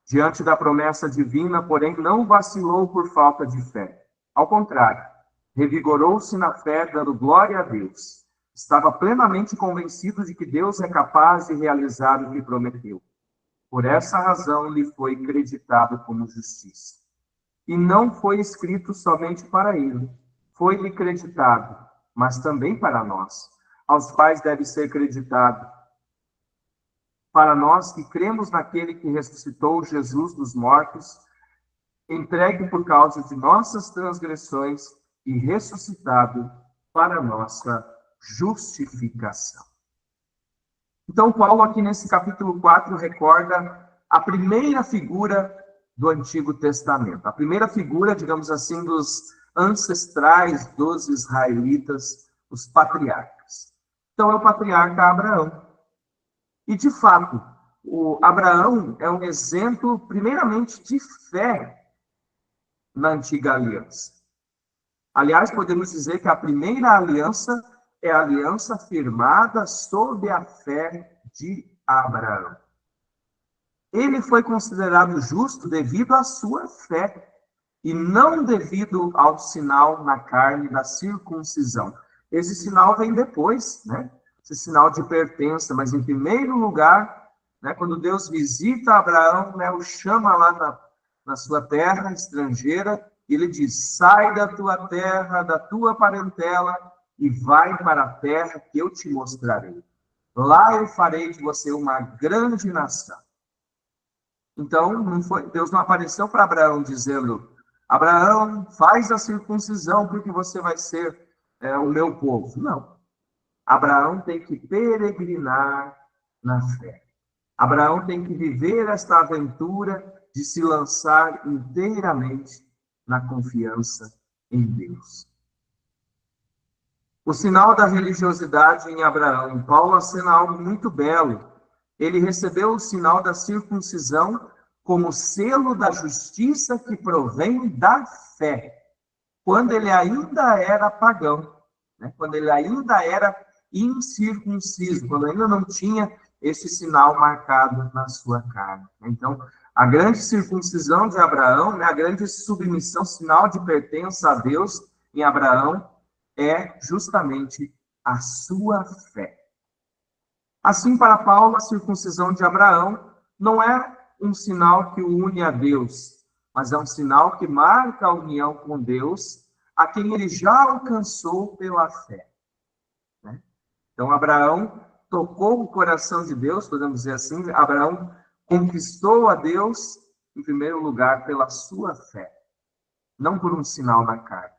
Diante da promessa divina, porém, não vacilou por falta de fé. Ao contrário, revigorou-se na fé, dando glória a Deus. Estava plenamente convencido de que Deus é capaz de realizar o que prometeu. Por essa razão, lhe foi creditado como justiça. E não foi escrito somente para ele. Foi-lhe creditado, mas também para nós, aos quais deve ser creditado, para nós que cremos naquele que ressuscitou Jesus dos mortos, entregue por causa de nossas transgressões e ressuscitado para nossa justificação. Então, Paulo, aqui nesse capítulo 4, recorda a primeira figura do Antigo Testamento, a primeira figura, digamos assim, dos ancestrais dos israelitas, os patriarcas. Então, é o patriarca Abraão. E, de fato, o Abraão é um exemplo, primeiramente, de fé na antiga aliança. Aliás, podemos dizer que a primeira aliança é a aliança firmada sob a fé de Abraão. Ele foi considerado justo devido à sua fé, e não devido ao sinal na carne da circuncisão. Esse sinal vem depois, né? Esse sinal de pertença, mas em primeiro lugar, né, quando Deus visita Abraão, né, o chama lá na sua terra estrangeira, e ele diz: sai da tua terra, da tua parentela, e vai para a terra que eu te mostrarei. Lá eu farei de você uma grande nação. Então, Deus não apareceu para Abraão dizendo: Abraão, faz a circuncisão porque você vai ser o meu povo. Não. Abraão tem que peregrinar na fé. Abraão tem que viver esta aventura de se lançar inteiramente na confiança em Deus. O sinal da religiosidade em Abraão. Paulo acena algo muito belo. Ele recebeu o sinal da circuncisão como selo da justiça que provém da fé, quando ele ainda era pagão, né? Quando ele ainda era incircunciso, quando ainda não tinha esse sinal marcado na sua carne. Então, a grande circuncisão de Abraão, né, a grande submissão, sinal de pertença a Deus em Abraão, é justamente a sua fé. Assim, para Paulo, a circuncisão de Abraão não é um sinal que o une a Deus, mas é um sinal que marca a união com Deus, a quem ele já alcançou pela fé. Né? Então, Abraão tocou o coração de Deus, podemos dizer assim, Abraão conquistou a Deus, em primeiro lugar, pela sua fé, não por um sinal na carne.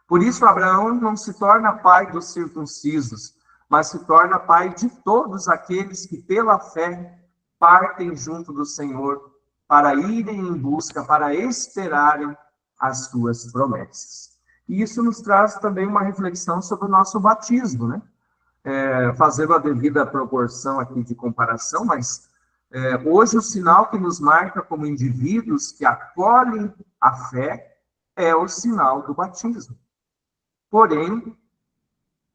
Por isso, Abraão não se torna pai dos circuncisos, mas se torna pai de todos aqueles que, pela fé, partem junto do Senhor para irem em busca, para esperarem as suas promessas. E isso nos traz também uma reflexão sobre o nosso batismo, né? Fazendo a devida proporção aqui de comparação, mas hoje o sinal que nos marca como indivíduos que acolhem a fé é o sinal do batismo. Porém,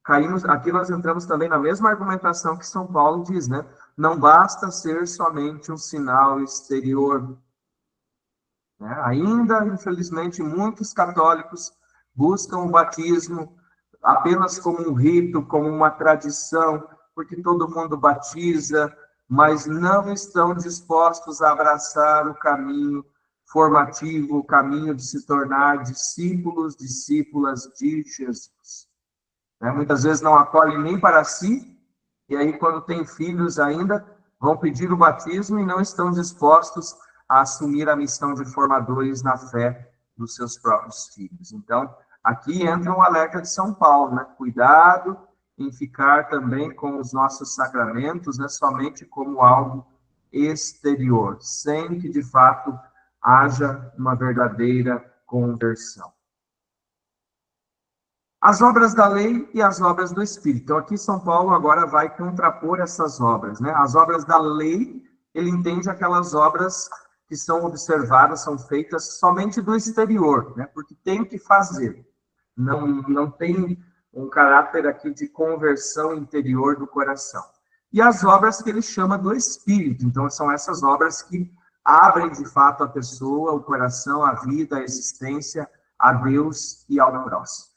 aqui nós entramos também na mesma argumentação que São Paulo diz, né? não basta ser somente um sinal exterior. Ainda, infelizmente, muitos católicos buscam o batismo apenas como um rito, como uma tradição, porque todo mundo batiza, mas não estão dispostos a abraçar o caminho formativo, o caminho de se tornar discípulos, discípulas de Jesus. Muitas vezes não acolhem nem para si, e aí, quando tem filhos ainda, vão pedir o batismo e não estão dispostos a assumir a missão de formadores na fé dos seus próprios filhos. Então, aqui entra um alerta de São Paulo, Cuidado em ficar também com os nossos sacramentos, somente como algo exterior, sem que, de fato, haja uma verdadeira conversão. As obras da lei e as obras do Espírito. Então, aqui São Paulo agora vai contrapor essas obras, As obras da lei, ele entende aquelas obras que são observadas, são feitas somente do exterior, porque tem que fazer. Não tem um caráter aqui de conversão interior do coração. E as obras que ele chama do Espírito. Então, são essas obras que abrem, de fato, a pessoa, o coração, a vida, a existência, a Deus e ao próximo.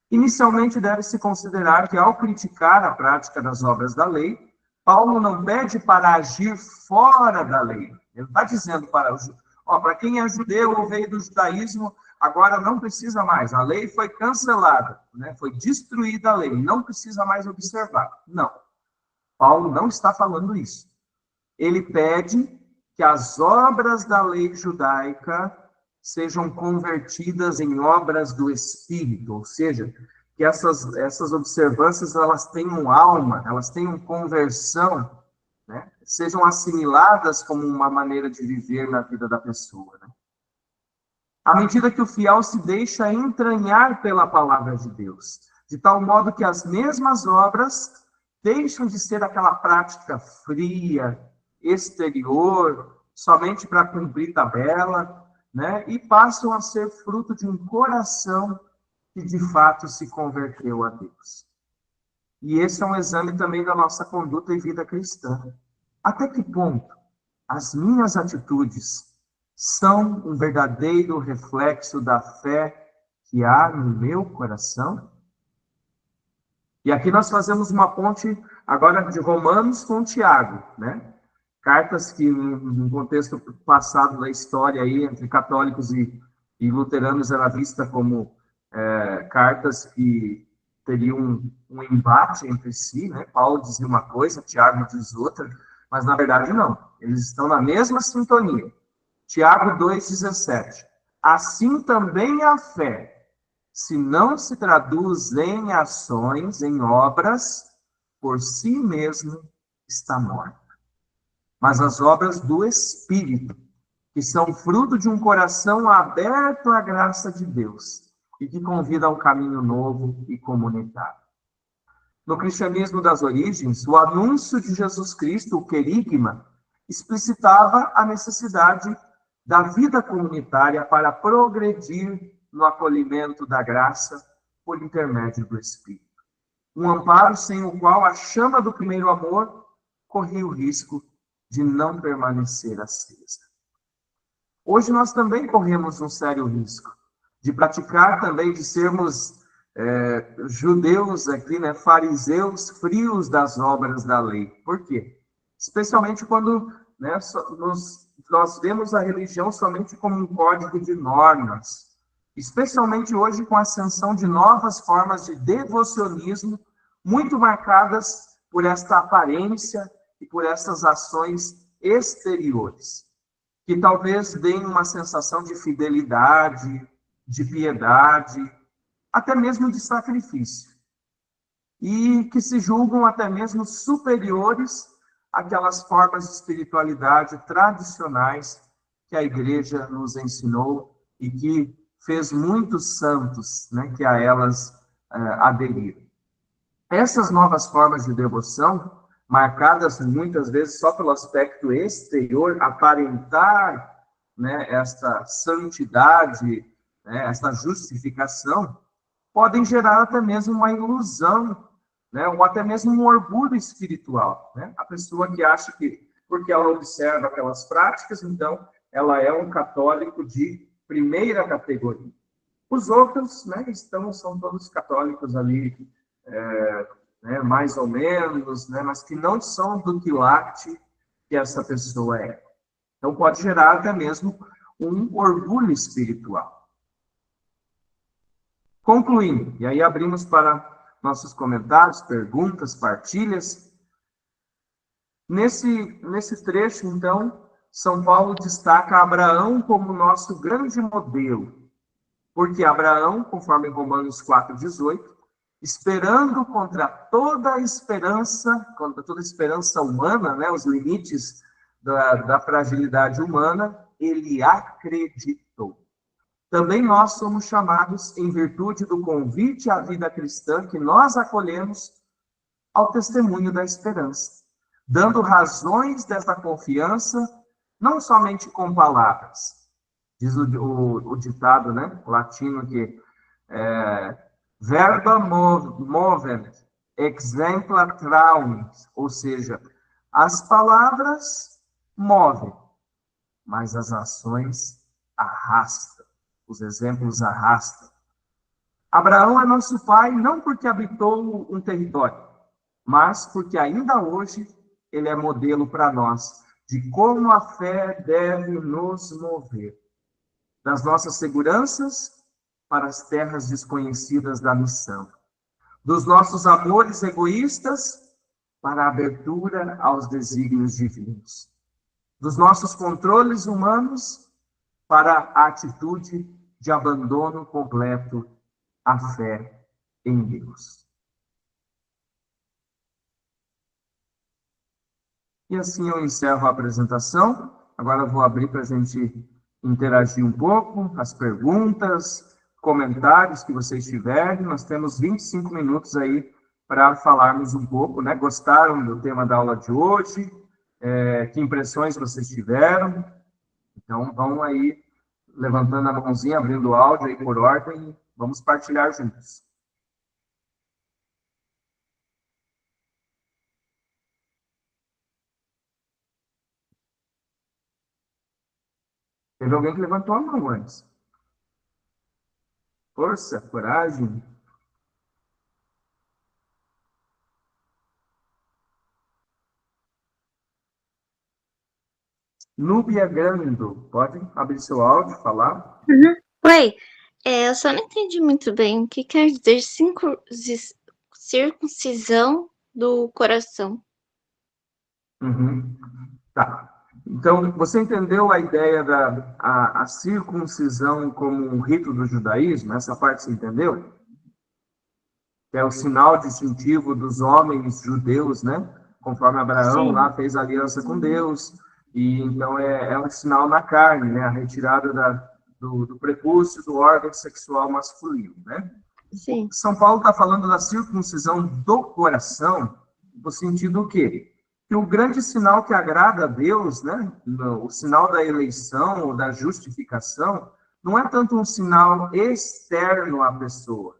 Inicialmente, deve-se considerar que, ao criticar a prática das obras da lei, Paulo não pede para agir fora da lei. Ele está dizendo para quem é judeu ou veio do judaísmo, agora não precisa mais. A lei foi cancelada, foi destruída a lei, não precisa mais observar. Não. Paulo não está falando isso. Ele pede que as obras da lei judaica sejam convertidas em obras do Espírito, ou seja, que essas observâncias elas tenham alma, elas tenham conversão, sejam assimiladas como uma maneira de viver na vida da pessoa. À medida que o fiel se deixa entranhar pela palavra de Deus, de tal modo que as mesmas obras deixam de ser aquela prática fria, exterior, somente para cumprir tabela, e passam a ser fruto de um coração que de fato se converteu a Deus. E esse é um exame também da nossa conduta e vida cristã. Até que ponto as minhas atitudes são um verdadeiro reflexo da fé que há no meu coração? E aqui nós fazemos uma ponte agora de Romanos com Tiago, Cartas que, no contexto passado da história aí, entre católicos e luteranos, era vista como cartas que teriam um embate entre si, Paulo dizia uma coisa, Tiago diz outra, mas na verdade não. Eles estão na mesma sintonia. Tiago 2,17. Assim também a fé, se não se traduz em ações, em obras, por si mesmo está morta. Mas as obras do Espírito, que são fruto de um coração aberto à graça de Deus e que convida a um caminho novo e comunitário. No cristianismo das origens, o anúncio de Jesus Cristo, o querigma, explicitava a necessidade da vida comunitária para progredir no acolhimento da graça por intermédio do Espírito. Um amparo sem o qual a chama do primeiro amor corria o risco de não permanecer acesa. Hoje nós também corremos um sério risco de praticar também, de sermos judeus aqui, fariseus frios das obras da lei. Por quê? Especialmente quando nós vemos a religião somente como um código de normas, especialmente hoje com a ascensão de novas formas de devocionismo, muito marcadas por esta aparência e por essas ações exteriores, que talvez deem uma sensação de fidelidade, de piedade, até mesmo de sacrifício, e que se julgam até mesmo superiores àquelas formas de espiritualidade tradicionais que a Igreja nos ensinou e que fez muitos santos, que a elas aderiram. Essas novas formas de devoção, marcadas muitas vezes só pelo aspecto exterior, aparentar esta santidade, esta justificação, podem gerar até mesmo uma ilusão né? Ou até mesmo um orgulho espiritual, né? A pessoa que acha que, porque ela observa aquelas práticas, então ela é um católico de primeira categoria. Os outros, né, são todos católicos ali, né, mais ou menos, né, mas que não são do quilate que essa pessoa é. Então, pode gerar até mesmo um orgulho espiritual. Concluindo, e aí abrimos para nossos comentários, perguntas, partilhas. Nesse trecho, então, São Paulo destaca Abraão como nosso grande modelo, porque Abraão, conforme Romanos 4,18, esperando contra toda esperança humana, né, os limites da fragilidade humana, ele acreditou. Também nós somos chamados, em virtude do convite à vida cristã que nós acolhemos, ao testemunho da esperança, dando razões dessa confiança, não somente com palavras. Diz o ditado, né, latino, que verba movent, exempla traunt, ou seja, as palavras movem, mas as ações arrastam, os exemplos arrastam. Abraão é nosso pai não porque habitou um território, mas porque ainda hoje ele é modelo para nós de como a fé deve nos mover, das nossas seguranças para as terras desconhecidas da missão, dos nossos amores egoístas para a abertura aos desígnios divinos, dos nossos controles humanos para a atitude de abandono completo à fé em Deus. E assim eu encerro a apresentação. Agora eu vou abrir para a gente interagir um pouco, as perguntas, comentários que vocês tiverem. Nós temos 25 minutos aí para falarmos um pouco, né? Gostaram do tema da aula de hoje? Que impressões vocês tiveram? Então, vão aí levantando a mãozinha, abrindo o áudio aí por ordem. Vamos partilhar juntos. Teve alguém que levantou a mão antes. Força, coragem. Núbia Grando, pode abrir seu áudio, falar? Uhum. Oi, eu só não entendi muito bem o que quer dizer circuncisão do coração. Uhum. Tá. Então, você entendeu a ideia da circuncisão como um rito do judaísmo? Essa parte você entendeu? Que é o sinal distintivo dos homens judeus, né? Conforme Abraão Sim. lá fez aliança com Deus, e então é um sinal na carne, né? A retirada do prepúcio do órgão sexual masculino, né? Sim. São Paulo está falando da circuncisão do coração, no sentido o quê? Que o grande sinal que agrada a Deus, né? O sinal da eleição, ou da justificação, não é tanto um sinal externo à pessoa,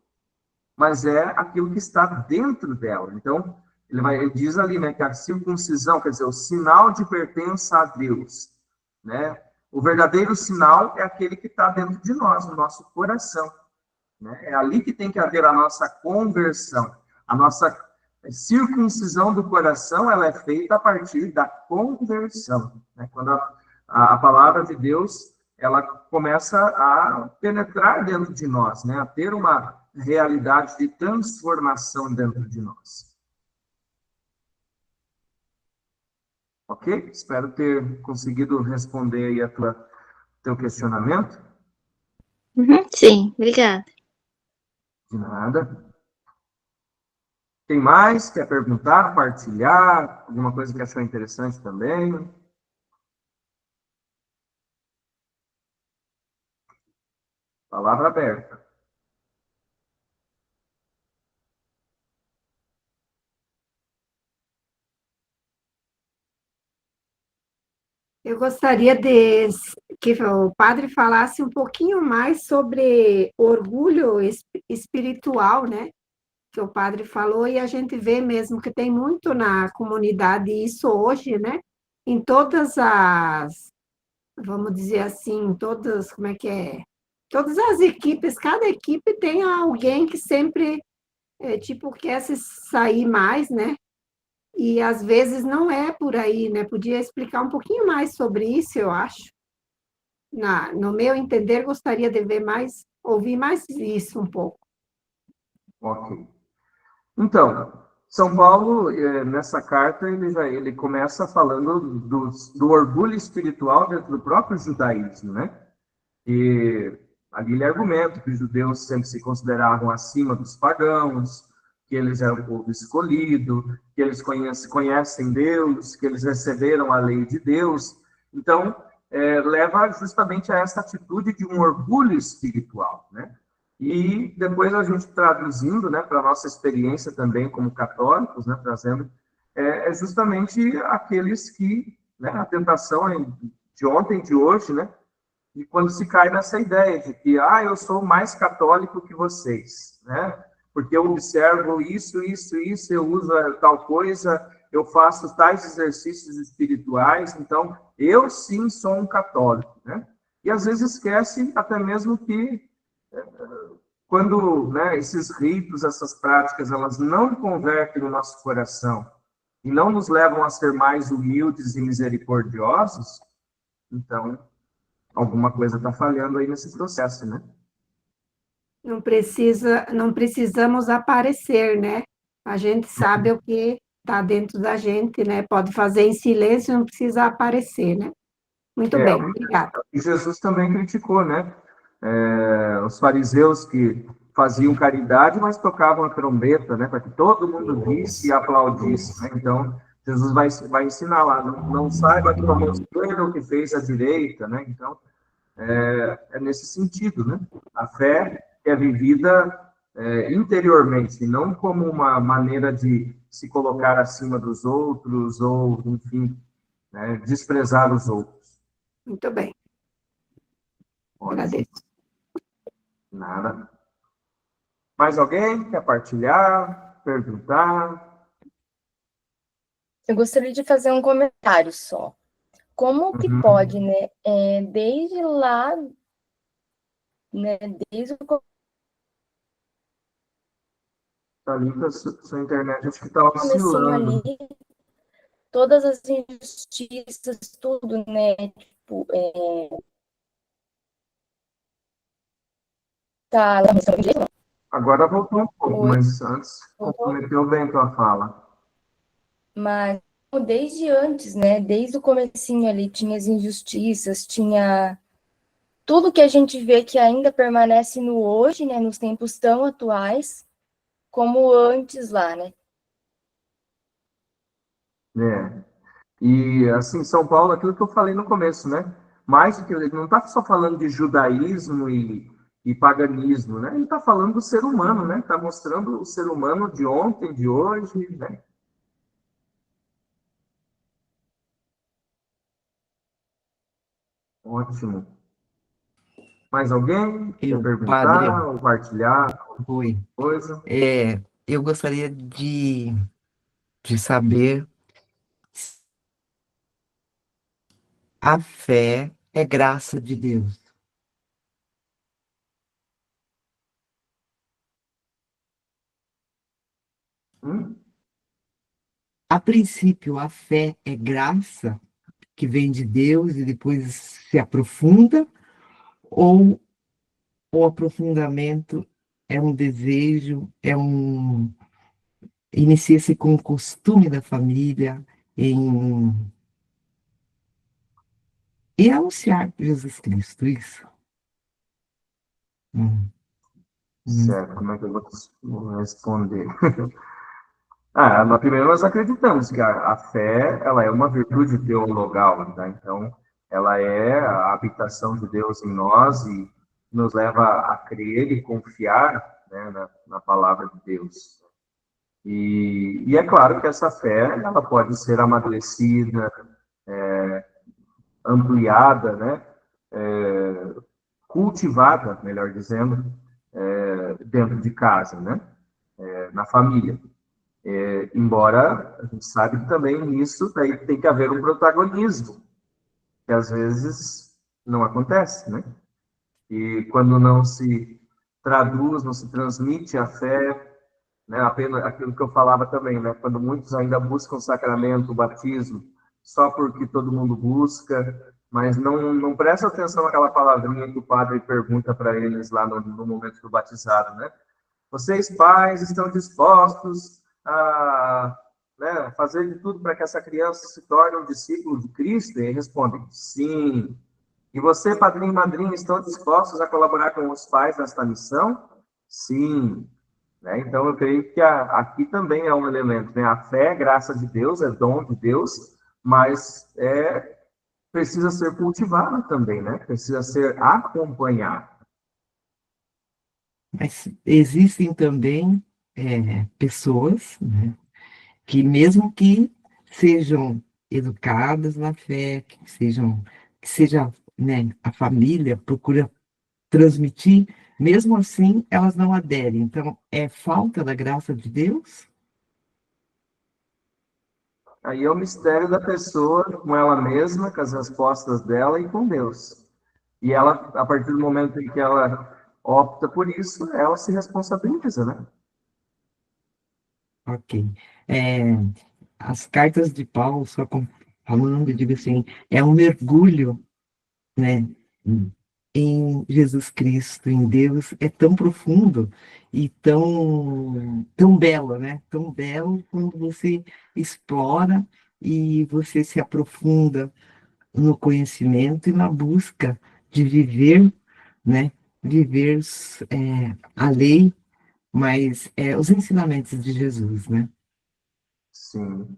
mas é aquilo que está dentro dela. Então, ele diz ali, né, que a circuncisão, quer dizer, o sinal de pertença a Deus, né? O verdadeiro sinal é aquele que está dentro de nós, no nosso coração, né? É ali que tem que haver a nossa conversão. A nossa circuncisão do coração, ela é feita a partir da conversão, né? Quando a palavra de Deus, ela começa a penetrar dentro de nós, né? A ter uma realidade de transformação dentro de nós. Ok? Espero ter conseguido responder aí teu questionamento. Uhum. Sim, obrigada. De nada. Tem mais? Quer perguntar, partilhar? Alguma coisa que achou interessante também? Palavra aberta. Eu gostaria que o padre falasse um pouquinho mais sobre orgulho espiritual, né? que o padre falou, e a gente vê mesmo que tem muito na comunidade isso hoje, né? Em todas as, vamos dizer assim, todas, como é que é? Todas as equipes, cada equipe tem alguém que sempre, tipo, quer se sair mais, né? E às vezes não é por aí, né? Podia explicar um pouquinho mais sobre isso, eu acho. No meu entender, gostaria de ver mais, ouvir mais isso um pouco. Ok. Então, São Paulo, nessa carta, ele começa falando do orgulho espiritual dentro do próprio judaísmo, né? E ali ele argumenta que os judeus sempre se consideravam acima dos pagãos, que eles eram o povo escolhido, que eles conhecem Deus, que eles receberam a lei de Deus. Então, leva justamente a essa atitude de um orgulho espiritual, né? E depois a gente traduzindo, né, para a nossa experiência também como católicos, né, trazendo, justamente aqueles que, né, a tentação de ontem, de hoje, né, e quando se cai nessa ideia de que, eu sou mais católico que vocês, né? Porque eu observo isso, eu uso tal coisa, eu faço tais exercícios espirituais, então eu sim sou um católico, né? E às vezes esquece até mesmo que quando, né, esses ritos, essas práticas, elas não convertem o nosso coração e não nos levam a ser mais humildes e misericordiosos, então alguma coisa está falhando aí nesse processo, né? Não precisamos aparecer, né? A gente sabe o que está dentro da gente, né? Pode fazer em silêncio, não precisa aparecer, né? Muito É, bem, obrigada. e Jesus também criticou, né? Os fariseus que faziam caridade, mas tocavam a trombeta, né? Para que todo mundo visse e aplaudisse, né? Então, Jesus vai ensinar lá, não saiba que tomou a esquerda o que fez a direita, né? Então, é nesse sentido, né? A fé é vivida interiormente, não como uma maneira de se colocar acima dos outros ou, enfim, né, desprezar os outros. Muito bem, Ótimo, agradeço. nada. Mais alguém quer partilhar, perguntar? Eu gostaria de fazer um comentário só. Como que pode, né? Desde lá, né? Desde o Thalita, sua internet acho que está comecinho oscilando. ali, todas as injustiças, tudo, né? Tipo, tá lá no Agora voltou um pouco, Oi, mas antes voltou? comprometeu bem tua fala. Mas desde antes, né? Desde o comecinho ali, tinha as injustiças, tinha tudo que a gente vê que ainda permanece no hoje, né? Nos tempos tão atuais, como antes lá, né? É. E, assim, São Paulo, aquilo que eu falei no começo, né? Mais do que ele não está só falando de judaísmo e paganismo, né? Ele está falando do ser humano, né? Está mostrando o ser humano de ontem, de hoje, né? Ótimo. Mais alguém quer Padre, perguntar ou partilhar oi. alguma coisa? Eu gostaria de saber se a fé é graça de Deus. Hum? A princípio, a fé é graça que vem de Deus e depois se aprofunda, ou o aprofundamento é um desejo, inicia-se com o costume da família em anunciar Jesus Cristo, isso. Hum, hum. Certo, como é que eu vou responder? Primeiro nós acreditamos que a fé, ela é uma virtude teologal, tá? Então, ela é a habitação de Deus em nós e nos leva a crer e confiar, né, na palavra de Deus. E é claro que essa fé, ela pode ser amadurecida, ampliada, né, cultivada, melhor dizendo, dentro de casa, né? na família. Embora a gente sabe que também nisso daí tem que haver um protagonismo, que às vezes não acontece, né? E quando não se traduz, não se transmite a fé, né? Apenas aquilo que eu falava também, né? Quando muitos ainda buscam o sacramento, o batismo, só porque todo mundo busca, mas não presta atenção naquela palavrinha que o padre pergunta para eles lá no momento do batizado, né? Vocês, pais, estão dispostos a, né, fazer de tudo para que essa criança se torne um discípulo de Cristo? E respondem, sim. E você, padrinho e madrinha, estão dispostos a colaborar com os pais nesta missão? Sim. Né? Então, eu creio que aqui também é um elemento. Né? A fé é graça de Deus, é dom de Deus, mas precisa ser cultivada também, né? Precisa ser acompanhada. Mas existem também pessoas, né, que mesmo que sejam educadas na fé, que seja, né, a família procura transmitir, mesmo assim elas não aderem. Então, é falta da graça de Deus? Aí é o mistério da pessoa com ela mesma, com as respostas dela e com Deus. E ela, a partir do momento em que ela opta por isso, ela se responsabiliza, né? Ok. É, as cartas de Paulo, falando, eu digo assim, é um mergulho, né, em Jesus Cristo, em Deus, é tão profundo e tão belo, né? Tão belo quando você explora e você se aprofunda no conhecimento e na busca de viver, né? Viver a lei, mas os ensinamentos de Jesus, né? Sim.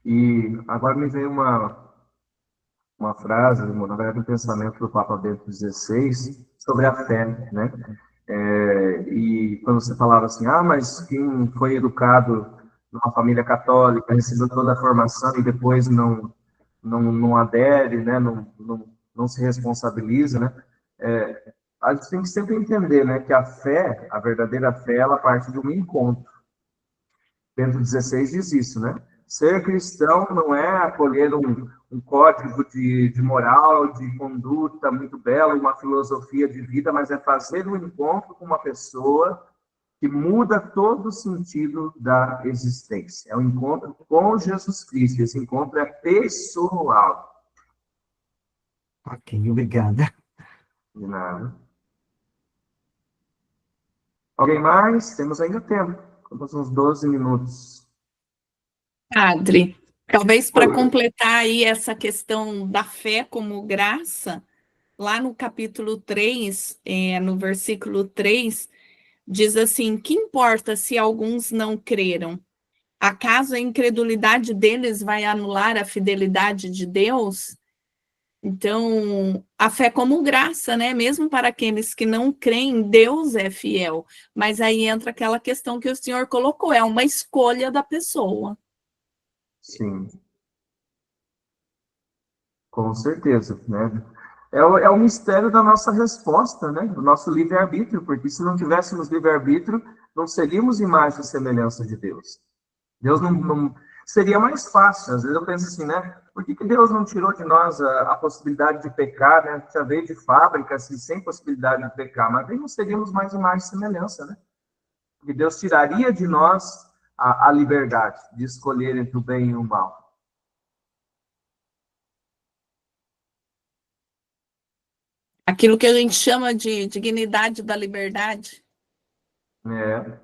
E agora me veio uma frase, na verdade, um pensamento do Papa Bento XVI sobre a fé, né? E quando você falava assim, mas quem foi educado numa família católica, recebeu toda a formação e depois não adere, né? Não se responsabiliza, né? A gente tem que sempre entender, né, que a fé, a verdadeira fé, ela parte de um encontro. Bento XVI diz isso, né? Ser cristão não é acolher um código de moral, de conduta muito belo, uma filosofia de vida, mas é fazer um encontro com uma pessoa que muda todo o sentido da existência. É um encontro com Jesus Cristo. Esse encontro é pessoal. Ok, obrigada. De nada. Alguém mais? Temos ainda tempo. Temos uns 12 minutos. Padre, talvez para completar aí essa questão da fé como graça, lá no capítulo 3, no versículo 3, diz assim: que importa se alguns não creram? Acaso a incredulidade deles vai anular a fidelidade de Deus? Então, a fé como graça, né? Mesmo para aqueles que não creem, Deus é fiel. Mas aí entra aquela questão que o senhor colocou, é uma escolha da pessoa. Sim, com certeza, né? É o mistério da nossa resposta, né? Do nosso livre-arbítrio, porque se não tivéssemos livre-arbítrio, não seríamos imagem e semelhança de Deus. Deus não seria mais fácil. Às vezes eu penso assim, né? Por que Deus não tirou de nós a possibilidade de pecar, né? Já veio de fábrica, assim, sem possibilidade de pecar, mas aí não seríamos mais imagem e semelhança, né? Porque Deus tiraria de nós a liberdade de escolher entre o bem e o mal. Aquilo que a gente chama de dignidade da liberdade. É.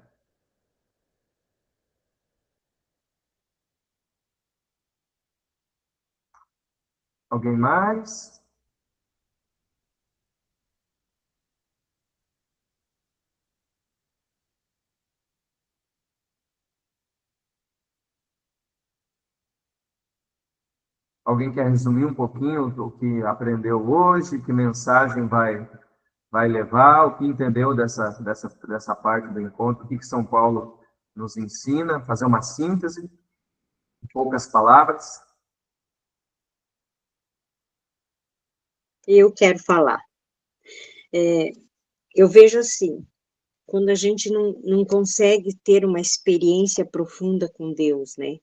Alguém mais? Alguém quer resumir um pouquinho o que aprendeu hoje? Que mensagem vai levar? O que entendeu dessa parte do encontro? O que São Paulo nos ensina? Fazer uma síntese, em poucas palavras. Eu quero falar. Eu vejo assim, quando a gente não consegue ter uma experiência profunda com Deus, né?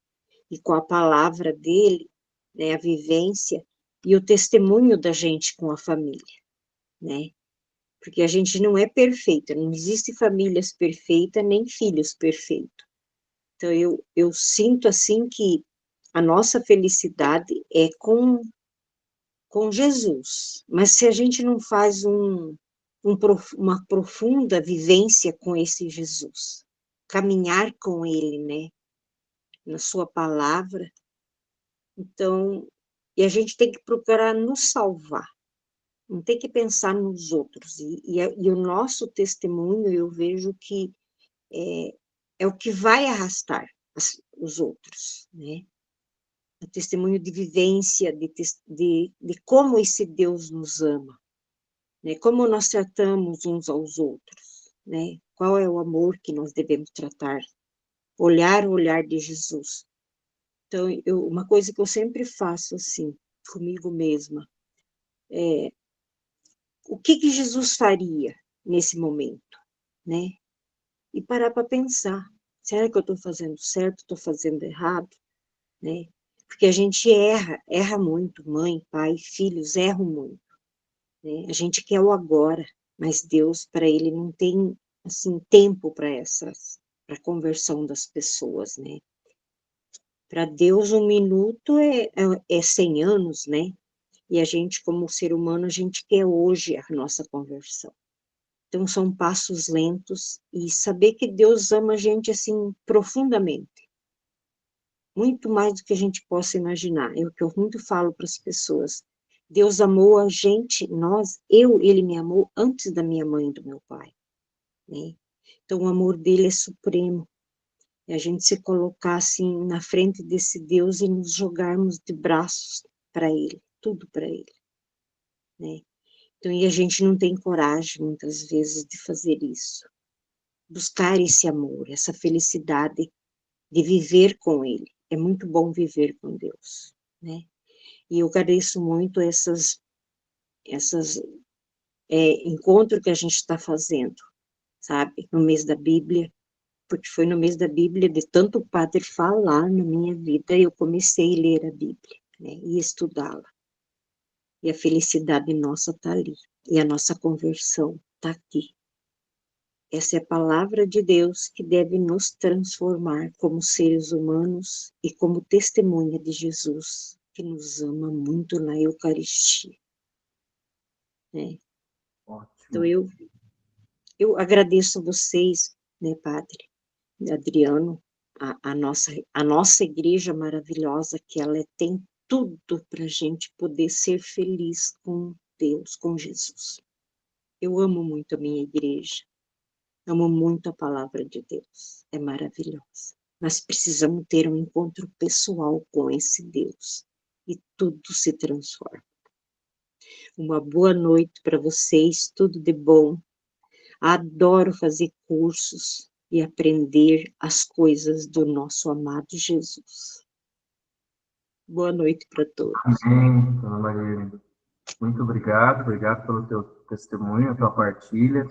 E com a palavra dele, né? A vivência e o testemunho da gente com a família, né? Porque a gente não é perfeita, não existe famílias perfeitas, nem filhos perfeitos. Então, eu sinto, assim, que a nossa felicidade é com Jesus. Mas se a gente não faz uma profunda vivência com esse Jesus, caminhar com ele, né, na sua palavra, então, e a gente tem que procurar nos salvar, não tem que pensar nos outros, e o nosso testemunho, eu vejo que é o que vai arrastar os outros, né, o testemunho de vivência, de como esse Deus nos ama, né? Como nós tratamos uns aos outros, né? Qual é o amor que nós devemos tratar? Olhar o olhar de Jesus. Então, uma coisa que eu sempre faço assim, comigo mesma, é o que Jesus faria nesse momento, né? E parar para pensar, será que eu estou fazendo certo, estou fazendo errado, né? Porque a gente erra muito, mãe, pai, filhos erram muito, né? A gente quer o agora, mas Deus, para ele, não tem, assim, tempo para para a conversão das pessoas, né? Para Deus, 1 minuto é 100 anos, né? E a gente, como ser humano, a gente quer hoje a nossa conversão. Então, são passos lentos e saber que Deus ama a gente, assim, profundamente. Muito mais do que a gente possa imaginar. É o que eu muito falo para as pessoas. Deus amou a gente, ele me amou antes da minha mãe e do meu pai, né? Então, o amor dele é supremo. É a gente se colocar, assim, na frente desse Deus e nos jogarmos de braços para ele, tudo para ele, né? Então, e a gente não tem coragem, muitas vezes, de fazer isso. Buscar esse amor, essa felicidade de viver com ele. É muito bom viver com Deus, né? E eu agradeço muito esses encontros que a gente está fazendo, sabe? No mês da Bíblia, porque foi no mês da Bíblia, de tanto o padre falar na minha vida, eu comecei a ler a Bíblia, né? E estudá-la. E a felicidade nossa está ali. E a nossa conversão está aqui. Essa é a palavra de Deus que deve nos transformar como seres humanos e como testemunha de Jesus, que nos ama muito na Eucaristia, né? Então, eu agradeço a vocês, né, Padre Adriano, a nossa igreja maravilhosa, que ela tem tudo para a gente poder ser feliz com Deus, com Jesus. Eu amo muito a minha igreja, amo muito a palavra de Deus, é maravilhosa. Nós precisamos ter um encontro pessoal com esse Deus e tudo se transforma. Uma boa noite para vocês, tudo de bom. Adoro fazer cursos e aprender as coisas do nosso amado Jesus. Boa noite para todos. Amém, Dona Maria. Muito obrigado pelo teu testemunho, a tua partilha.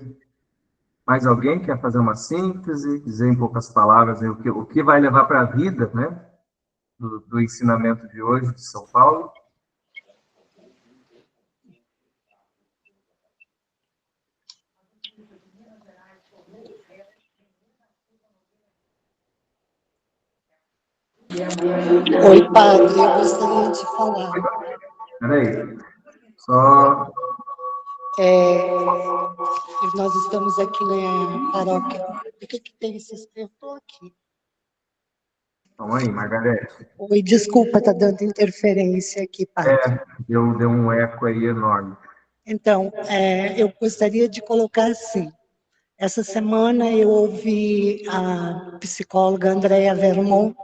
Mais alguém quer fazer uma síntese, dizer em poucas palavras o que vai levar para a vida, né, do ensinamento de hoje de São Paulo? Oi, padre, eu gostaria de falar. Peraí, só... Nós estamos aqui na paróquia. O que tem esse... Eu estou aqui. Calma aí, Margarete. Oi, desculpa, está dando interferência aqui, padre. Deu um eco aí enorme. Então, eu gostaria de colocar assim. Essa semana eu ouvi a psicóloga Andrea Vermont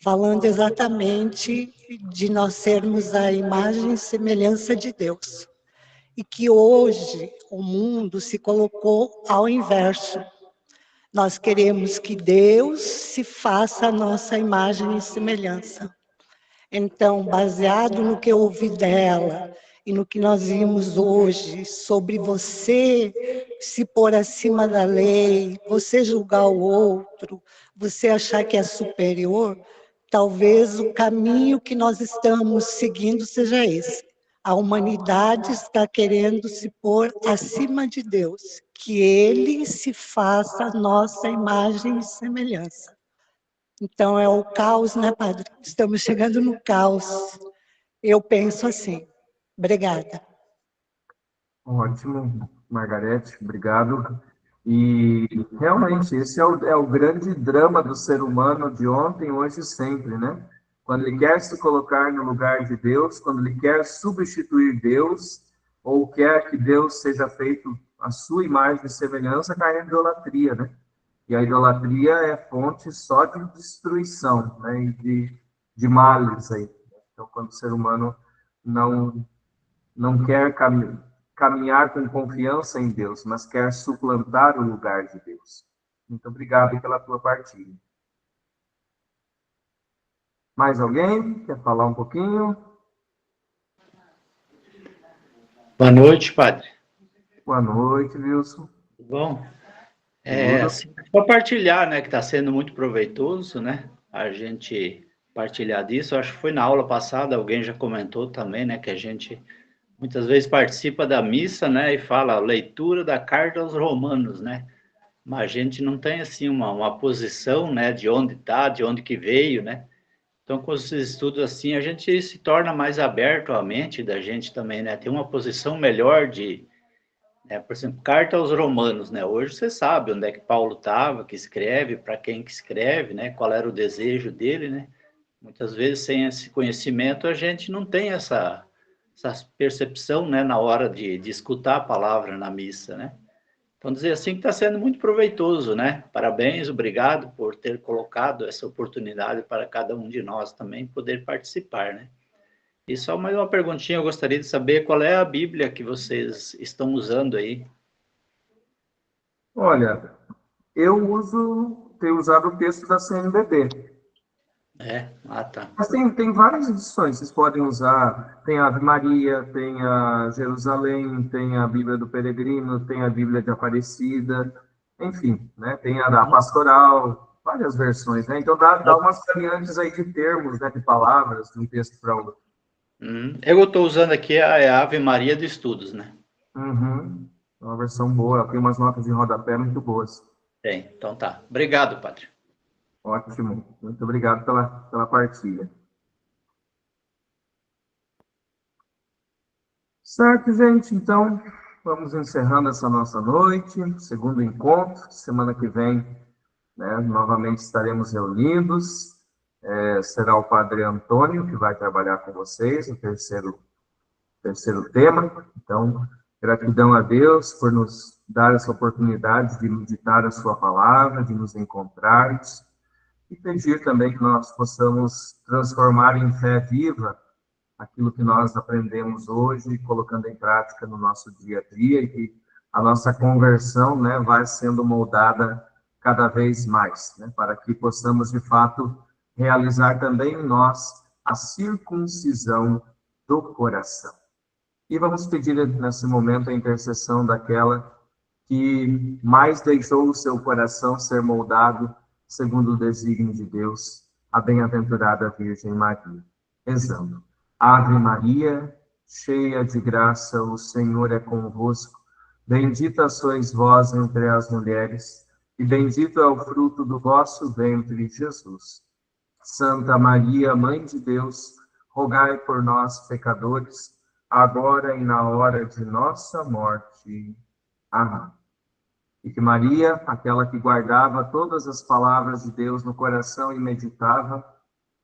falando exatamente de nós sermos a imagem e semelhança de Deus. E que hoje o mundo se colocou ao inverso. Nós queremos que Deus se faça a nossa imagem e semelhança. Então, baseado no que eu ouvi dela e no que nós vimos hoje sobre você se pôr acima da lei, você julgar o outro, você achar que é superior, talvez o caminho que nós estamos seguindo seja esse. A humanidade está querendo se pôr acima de Deus, que Ele se faça a nossa imagem e semelhança. Então, é o caos, né, Padre? Estamos chegando no caos. Eu penso assim. Obrigada. Ótimo, Margarete, obrigado. E realmente esse é o grande drama do ser humano de ontem, hoje e sempre, né? Quando ele quer se colocar no lugar de Deus, quando ele quer substituir Deus, ou quer que Deus seja feito a sua imagem e semelhança, cai na idolatria, né? E a idolatria é fonte só de destruição, né? E de males aí. Então, quando o ser humano não quer caminhar com confiança em Deus, mas quer suplantar o lugar de Deus. Muito obrigado pela tua partilha. Mais alguém quer falar um pouquinho? Boa noite, padre. Boa noite, Wilson. Tudo bom? Assim, compartilhar, né, que está sendo muito proveitoso, né, a gente partilhar disso. Eu acho que foi na aula passada, alguém já comentou também, né, que a gente muitas vezes participa da missa, né, e fala leitura da carta aos Romanos, né, mas a gente não tem, assim, uma posição, né, de onde está, de onde que veio, né. Então, com esses estudos assim, a gente se torna mais aberto à mente da gente também, né, tem uma posição melhor de... por exemplo, carta aos Romanos, né? Hoje você sabe onde é que Paulo estava, que escreve, para quem que escreve, né? Qual era o desejo dele, né? Muitas vezes, sem esse conhecimento, a gente não tem essa percepção, né? Na hora de escutar a palavra na missa, né? Então, dizer assim que está sendo muito proveitoso, né? Parabéns, obrigado por ter colocado essa oportunidade para cada um de nós também poder participar, né? E só mais uma perguntinha, eu gostaria de saber qual é a Bíblia que vocês estão usando aí. Olha, tenho usado o texto da CNBB. Tá. Mas tem várias edições, vocês podem usar. Tem a Ave Maria, tem a Jerusalém, tem a Bíblia do Peregrino, tem a Bíblia de Aparecida, enfim, né? Tem a da Pastoral, várias versões, né? Então dá umas variantes aí de termos, né? De palavras, de um texto para outro. Eu estou usando aqui a Ave Maria de Estudos, né? Uhum. É uma versão boa, tem umas notas de rodapé muito boas. Tem, então tá. Obrigado, padre. Ótimo, muito obrigado pela partilha. Certo, gente, então vamos encerrando essa nossa noite, segundo encontro. Semana que vem, né, novamente estaremos reunidos. Será o Padre Antônio que vai trabalhar com vocês, o terceiro tema. Então, gratidão a Deus por nos dar essa oportunidade de meditar a sua palavra, de nos encontrarmos, e pedir também que nós possamos transformar em fé viva aquilo que nós aprendemos hoje, colocando em prática no nosso dia a dia, e que a nossa conversão, né, vai sendo moldada cada vez mais, né, para que possamos, de fato, realizar também em nós a circuncisão do coração. E vamos pedir nesse momento a intercessão daquela que mais deixou o seu coração ser moldado segundo o desígnio de Deus, a bem-aventurada Virgem Maria. Rezando. Ave Maria, cheia de graça, o Senhor é convosco. Bendita sois vós entre as mulheres, e bendito é o fruto do vosso ventre, Jesus. Santa Maria, Mãe de Deus, rogai por nós, pecadores, agora e na hora de nossa morte. Amém. E que Maria, aquela que guardava todas as palavras de Deus no coração e meditava,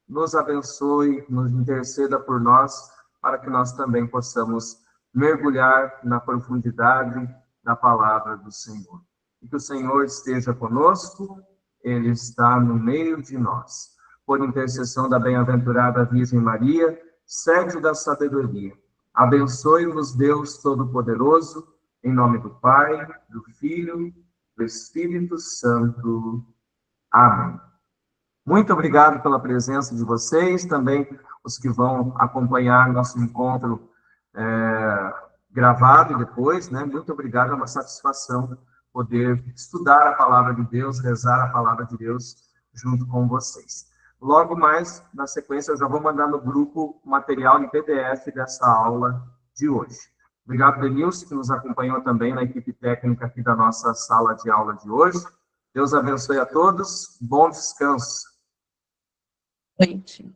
nos abençoe, nos interceda por nós, para que nós também possamos mergulhar na profundidade da palavra do Senhor. E que o Senhor esteja conosco, Ele está no meio de nós. Por intercessão da bem-aventurada Virgem Maria, sede da sabedoria, abençoe-vos Deus Todo-Poderoso, em nome do Pai, do Filho, do Espírito Santo. Amém. Muito obrigado pela presença de vocês, também os que vão acompanhar nosso encontro gravado depois, né? Muito obrigado, é uma satisfação poder estudar a palavra de Deus, rezar a palavra de Deus junto com vocês. Logo mais, na sequência, eu já vou mandar no grupo material em PDF dessa aula de hoje. Obrigado, Denilson, que nos acompanhou também na equipe técnica aqui da nossa sala de aula de hoje. Deus abençoe a todos. Bom descanso. Gente.